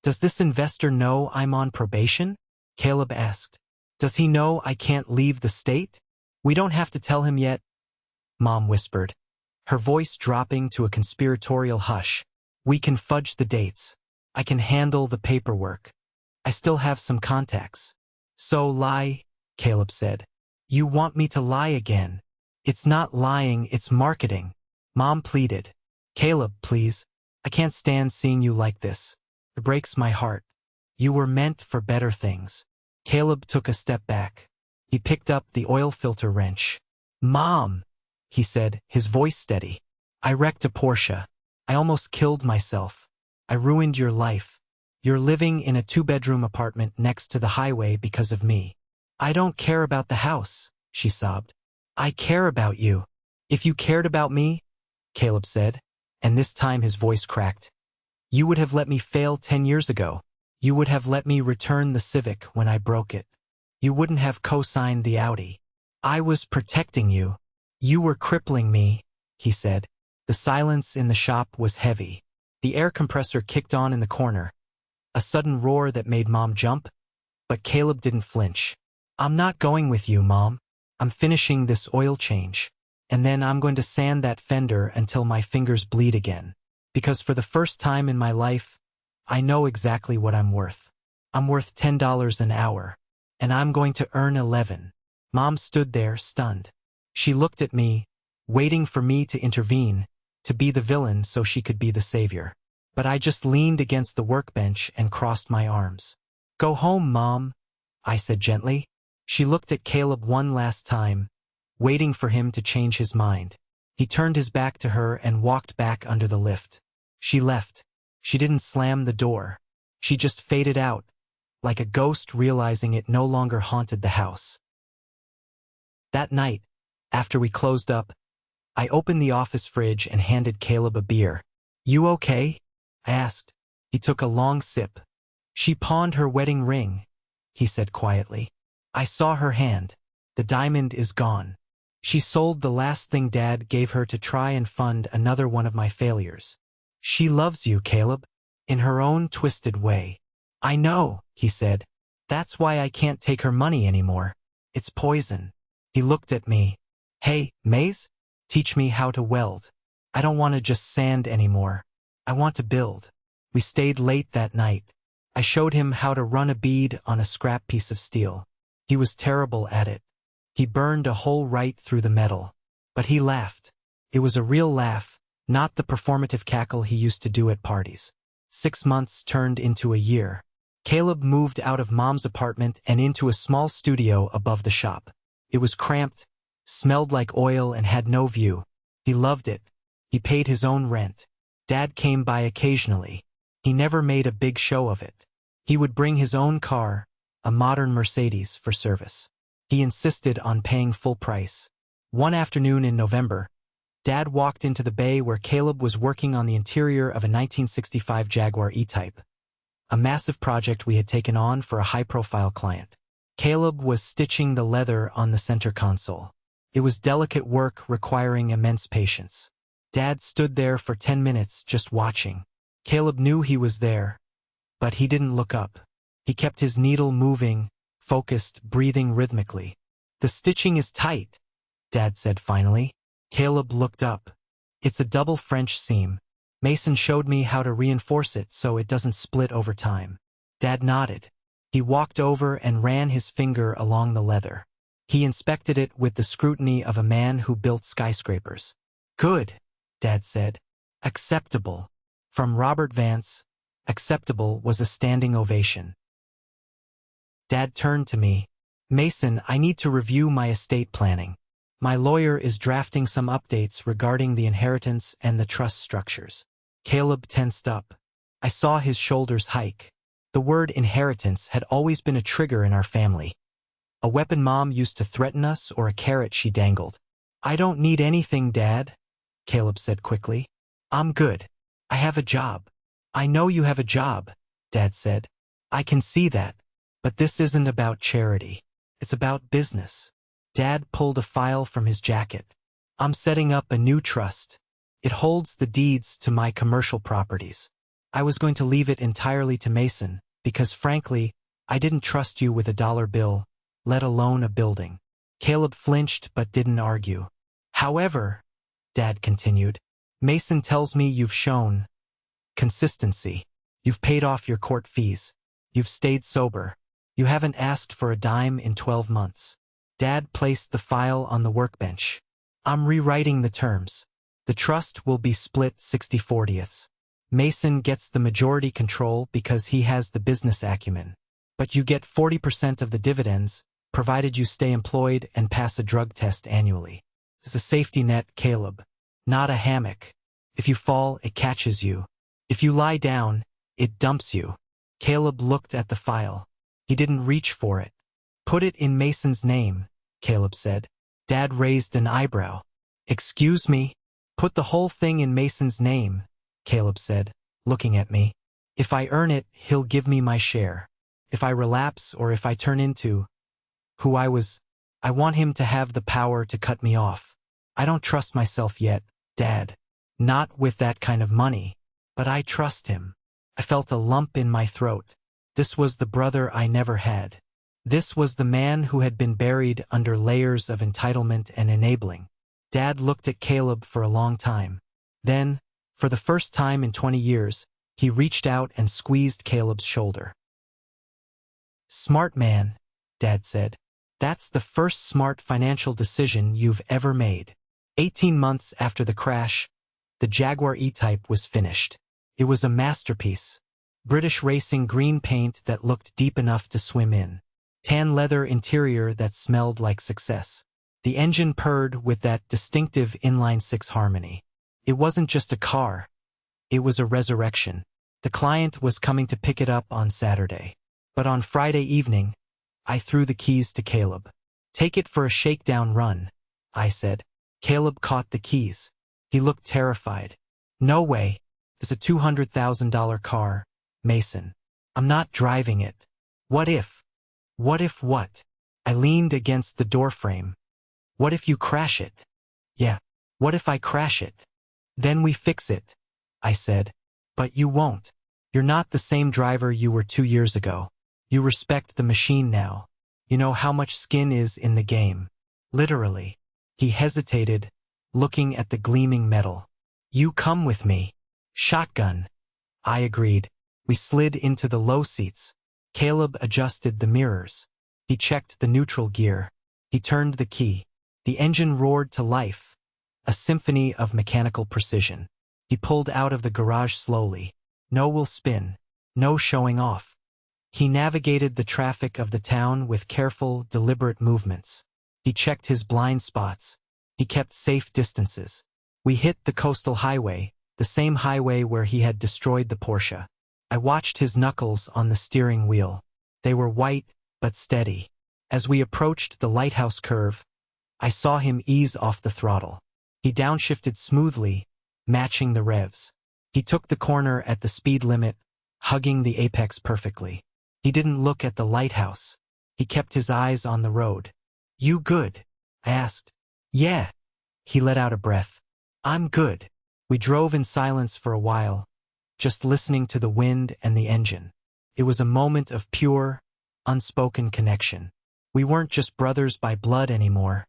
"Does this investor know I'm on probation?" Caleb asked. "Does he know I can't leave the state?" "We don't have to tell him yet," Mom whispered, her voice dropping to a conspiratorial hush. "We can fudge the dates. I can handle the paperwork. I still have some contacts." "So lie," Caleb said. "You want me to lie again?" "It's not lying, it's marketing," Mom pleaded. "Caleb, please. I can't stand seeing you like this. It breaks my heart. You were meant for better things." Caleb took a step back. He picked up the oil filter wrench. "Mom," he said, his voice steady. "I wrecked a Porsche. I almost killed myself. I ruined your life. You're living in a 2-bedroom apartment next to the highway because of me." "I don't care about the house," she sobbed. "I care about you." "If you cared about me," Caleb said, and this time his voice cracked, "you would have let me fail 10 years ago. You would have let me return the Civic when I broke it. You wouldn't have co-signed the Audi. I was protecting you. You were crippling me," he said. The silence in the shop was heavy. The air compressor kicked on in the corner, a sudden roar that made Mom jump, but Caleb didn't flinch. "I'm not going with you, Mom. I'm finishing this oil change, and then I'm going to sand that fender until my fingers bleed again. Because for the first time in my life, I know exactly what I'm worth. I'm worth $10 an hour, and I'm going to earn 11. Mom stood there, stunned. She looked at me, waiting for me to intervene, to be the villain so she could be the savior. But I just leaned against the workbench and crossed my arms. "Go home, Mom," I said gently. She looked at Caleb one last time, waiting for him to change his mind. He turned his back to her and walked back under the lift. She left. She didn't slam the door. She just faded out, like a ghost realizing it no longer haunted the house. That night, after we closed up, I opened the office fridge and handed Caleb a beer. "You okay?" I asked. He took a long sip. She pawned her wedding ring, he said quietly. I saw her hand. The diamond is gone. She sold the last thing Dad gave her to try and fund another one of my failures. She loves you, Caleb, in her own twisted way. I know, he said. That's why I can't take her money anymore. It's poison. He looked at me. Hey, Maze? Teach me how to weld. I don't want to just sand anymore. I want to build. We stayed late that night. I showed him how to run a bead on a scrap piece of steel. He was terrible at it. He burned a hole right through the metal. But he laughed. It was a real laugh, not the performative cackle he used to do at parties. 6 months turned into a year. Caleb moved out of Mom's apartment and into a small studio above the shop. It was cramped, smelled like oil, and had no view. He loved it. He paid his own rent. Dad came by occasionally. He never made a big show of it. He would bring his own car, a modern Mercedes, for service. He insisted on paying full price. One afternoon in November, Dad walked into the bay where Caleb was working on the interior of a 1965 Jaguar E-Type, a massive project we had taken on for a high-profile client. Caleb was stitching the leather on the center console. It was delicate work requiring immense patience. Dad stood there for 10 minutes just watching. Caleb knew he was there, but he didn't look up. He kept his needle moving, focused, breathing rhythmically. The stitching is tight, Dad said finally. Caleb looked up. It's a double French seam. Mason showed me how to reinforce it so it doesn't split over time. Dad nodded. He walked over and ran his finger along the leather. He inspected it with the scrutiny of a man who built skyscrapers. Good, Dad said. Acceptable. From Robert Vance, acceptable was a standing ovation. Dad turned to me. Mason, I need to review my estate planning. My lawyer is drafting some updates regarding the inheritance and the trust structures. Caleb tensed up. I saw his shoulders hike. The word inheritance had always been a trigger in our family. A weapon Mom used to threaten us or a carrot she dangled. I don't need anything, Dad, Caleb said quickly. I'm good. I have a job. I know you have a job, Dad said. I can see that. But this isn't about charity. It's about business. Dad pulled a file from his jacket. I'm setting up a new trust. It holds the deeds to my commercial properties. I was going to leave it entirely to Mason, because frankly, I didn't trust you with a dollar bill, let alone a building. Caleb flinched but didn't argue. However, Dad continued, Mason tells me you've shown consistency. You've paid off your court fees. You've stayed sober. You haven't asked for a dime in 12 months. Dad placed the file on the workbench. I'm rewriting the terms. The trust will be split 60/40. Mason gets the majority control because he has the business acumen. But you get 40% of the dividends, provided you stay employed and pass a drug test annually. It's a safety net, Caleb. Not a hammock. If you fall, it catches you. If you lie down, it dumps you. Caleb looked at the file. He didn't reach for it. Put it in Mason's name, Caleb said. Dad raised an eyebrow. Excuse me? Put the whole thing in Mason's name, Caleb said, looking at me. If I earn it, he'll give me my share. If I relapse or if I turn into who I was, I want him to have the power to cut me off. I don't trust myself yet, Dad. Not with that kind of money. But I trust him. I felt a lump in my throat. This was the brother I never had. This was the man who had been buried under layers of entitlement and enabling. Dad looked at Caleb for a long time. Then, for the first time in 20 years, he reached out and squeezed Caleb's shoulder. Smart man, Dad said. That's the first smart financial decision you've ever made. 18 months after the crash, the Jaguar E-Type was finished. It was a masterpiece. British racing green paint that looked deep enough to swim in. Tan leather interior that smelled like success. The engine purred with that distinctive inline-six harmony. It wasn't just a car. It was a resurrection. The client was coming to pick it up on Saturday. But on Friday evening, I threw the keys to Caleb. Take it for a shakedown run, I said. Caleb caught the keys. He looked terrified. No way. It's a $200,000 car, Mason. I'm not driving it. What if? What if what? I leaned against the doorframe. What if you crash it? Yeah. What if I crash it? Then we fix it, I said. But you won't. You're not the same driver you were 2 years ago. You respect the machine now. You know how much skin is in the game. Literally. He hesitated, looking at the gleaming metal. You come with me. Shotgun. I agreed. We slid into the low seats. Caleb adjusted the mirrors. He checked the neutral gear. He turned the key. The engine roared to life, a symphony of mechanical precision. He pulled out of the garage slowly. No will spin. No showing off. He navigated the traffic of the town with careful, deliberate movements. He checked his blind spots. He kept safe distances. We hit the coastal highway, the same highway where he had destroyed the Porsche. I watched his knuckles on the steering wheel. They were white, but steady. As we approached the lighthouse curve, I saw him ease off the throttle. He downshifted smoothly, matching the revs. He took the corner at the speed limit, hugging the apex perfectly. He didn't look at the lighthouse. He kept his eyes on the road. You good? I asked. Yeah. He let out a breath. I'm good. We drove in silence for a while, just listening to the wind and the engine. It was a moment of pure, unspoken connection. We weren't just brothers by blood anymore.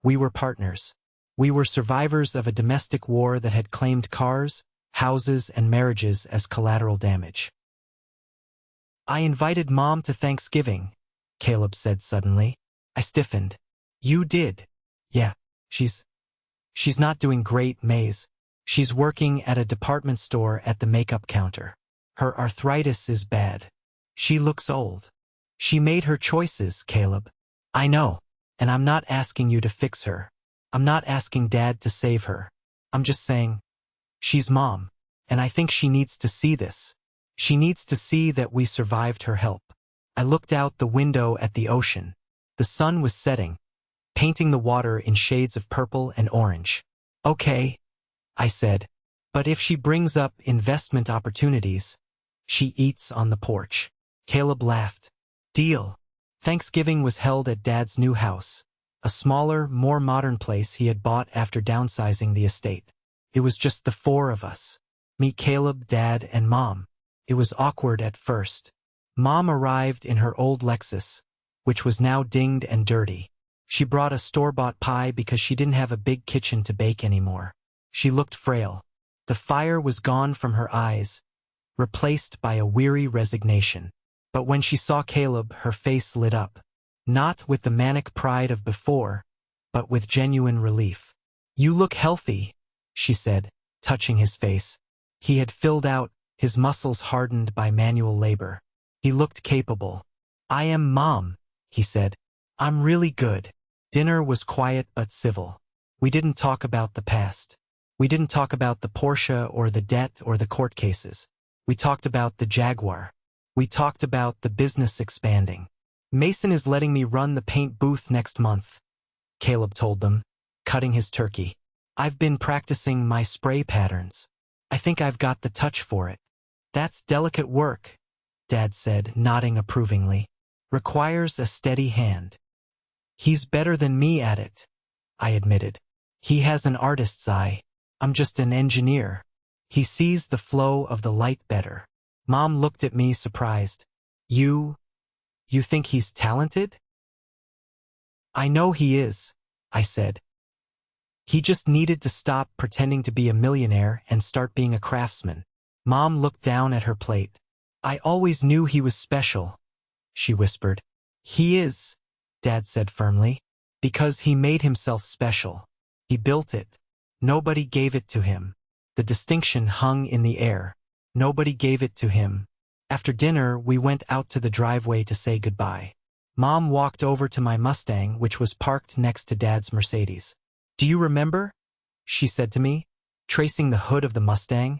We were partners. We were survivors of a domestic war that had claimed cars, houses, and marriages as collateral damage. I invited Mom to Thanksgiving, Caleb said suddenly. I stiffened. You did? Yeah, she's not doing great, Maze. She's working at a department store at the makeup counter. Her arthritis is bad. She looks old. She made her choices, Caleb. I know, and I'm not asking you to fix her. I'm not asking Dad to save her. I'm just saying, she's Mom, and I think she needs to see this. She needs to see that we survived her help. I looked out the window at the ocean. The sun was setting, painting the water in shades of purple and orange. Okay, I said, but if she brings up investment opportunities, she eats on the porch. Caleb laughed. Deal. Thanksgiving was held at Dad's new house, a smaller, more modern place he had bought after downsizing the estate. It was just the four of us. Me, Caleb, Dad, and Mom. It was awkward at first. Mom arrived in her old Lexus, which was now dinged and dirty. She brought a store-bought pie because she didn't have a big kitchen to bake anymore. She looked frail. The fire was gone from her eyes, replaced by a weary resignation. But when she saw Caleb, her face lit up. Not with the manic pride of before, but with genuine relief. You look healthy, she said, touching his face. He had filled out, his muscles hardened by manual labor. He looked capable. I am Mom, he said. I'm really good. Dinner was quiet but civil. We didn't talk about the past. We didn't talk about the Porsche or the debt or the court cases. We talked about the Jaguar. We talked about the business expanding. Mason is letting me run the paint booth next month, Caleb told them, cutting his turkey. I've been practicing my spray patterns. I think I've got the touch for it. That's delicate work, Dad said, nodding approvingly. Requires a steady hand. He's better than me at it, I admitted. He has an artist's eye. I'm just an engineer. He sees the flow of the light better. Mom looked at me surprised. You think he's talented? I know he is, I said. He just needed to stop pretending to be a millionaire and start being a craftsman. Mom looked down at her plate. I always knew he was special, she whispered. He is, Dad said firmly, because he made himself special. He built it. Nobody gave it to him. The distinction hung in the air. Nobody gave it to him. After dinner, we went out to the driveway to say goodbye. Mom walked over to my Mustang, which was parked next to Dad's Mercedes. Do you remember? She said to me, tracing the hood of the Mustang.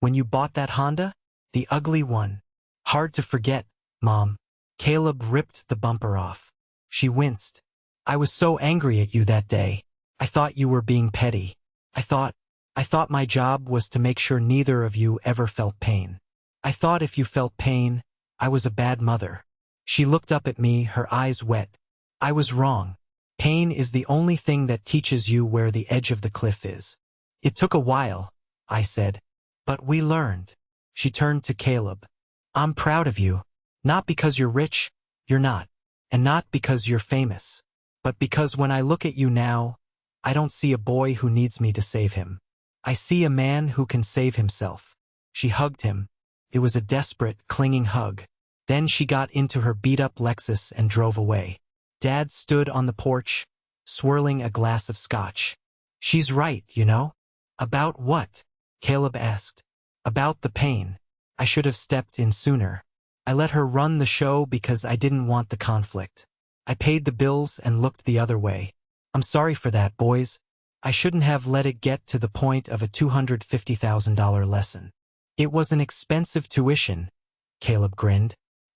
When you bought that Honda? The ugly one. Hard to forget, Mom. Caleb ripped the bumper off. She winced. I was so angry at you that day. I thought you were being petty. I thought my job was to make sure neither of you ever felt pain. I thought if you felt pain, I was a bad mother. She looked up at me, her eyes wet. I was wrong. Pain is the only thing that teaches you where the edge of the cliff is. It took a while, I said. But we learned. She turned to Caleb. I'm proud of you. Not because you're rich, you're not. And not because you're famous. But because when I look at you now, I don't see a boy who needs me to save him. I see a man who can save himself. She hugged him. It was a desperate, clinging hug. Then she got into her beat-up Lexus and drove away. Dad stood on the porch, swirling a glass of scotch. She's right, you know? About what? Caleb asked. About the pain. I should have stepped in sooner. I let her run the show because I didn't want the conflict. I paid the bills and looked the other way. I'm sorry for that, boys. I shouldn't have let it get to the point of a $250,000 lesson. It was an expensive tuition, Caleb grinned.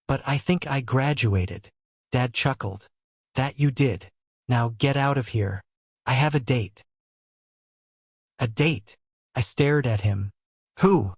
But I think I graduated. Dad chuckled. That you did. Now get out of here. I have a date. A date? I stared at him. Who?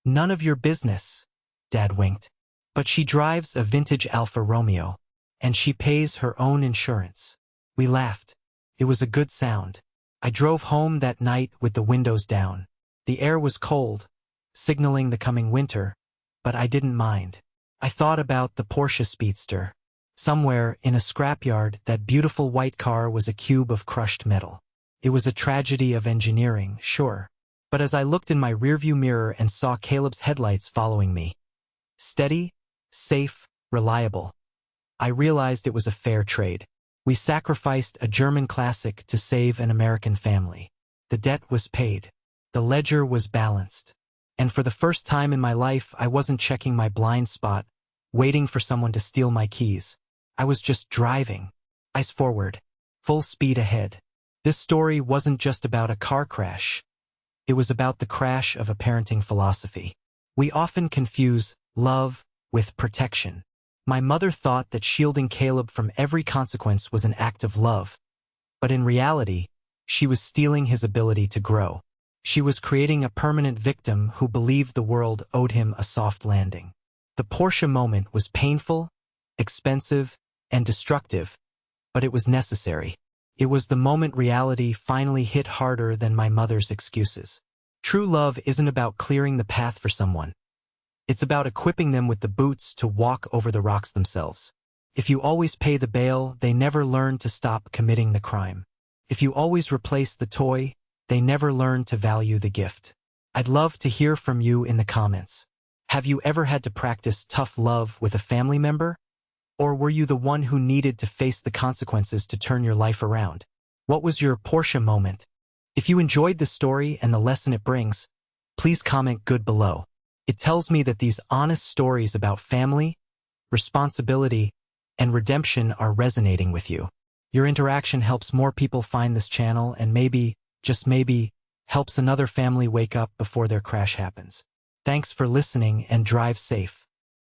None of your business. Dad winked. But she drives a vintage Alfa Romeo. And she pays her own insurance. We laughed. It was a good sound. I drove home that night with the windows down. The air was cold, signaling the coming winter, but I didn't mind. I thought about the Porsche Speedster. Somewhere in a scrapyard, that beautiful white car was a cube of crushed metal. It was a tragedy of engineering, sure. But as I looked in my rearview mirror and saw Caleb's headlights following me, steady, safe, reliable, I realized it was a fair trade. We sacrificed a German classic to save an American family. The debt was paid. The ledger was balanced. And for the first time in my life, I wasn't checking my blind spot, waiting for someone to steal my keys. I was just driving. Eyes forward. Full speed ahead. This story wasn't just about a car crash. It was about the crash of a parenting philosophy. We often confuse love with protection. My mother thought that shielding Caleb from every consequence was an act of love. But in reality, she was stealing his ability to grow. She was creating a permanent victim who believed the world owed him a soft landing. The Porsche moment was painful, expensive, and destructive, but it was necessary. It was the moment reality finally hit harder than my mother's excuses. True love isn't about clearing the path for someone. It's about equipping them with the boots to walk over the rocks themselves. If you always pay the bail, they never learn to stop committing the crime. If you always replace the toy, they never learn to value the gift. I'd love to hear from you in the comments. Have you ever had to practice tough love with a family member? Or were you the one who needed to face the consequences to turn your life around? What was your Porsche moment? If you enjoyed the story and the lesson it brings, please comment good below. It tells me that these honest stories about family, responsibility, and redemption are resonating with you. Your interaction helps more people find this channel and maybe, just maybe, helps another family wake up before their crash happens. Thanks for listening and drive safe.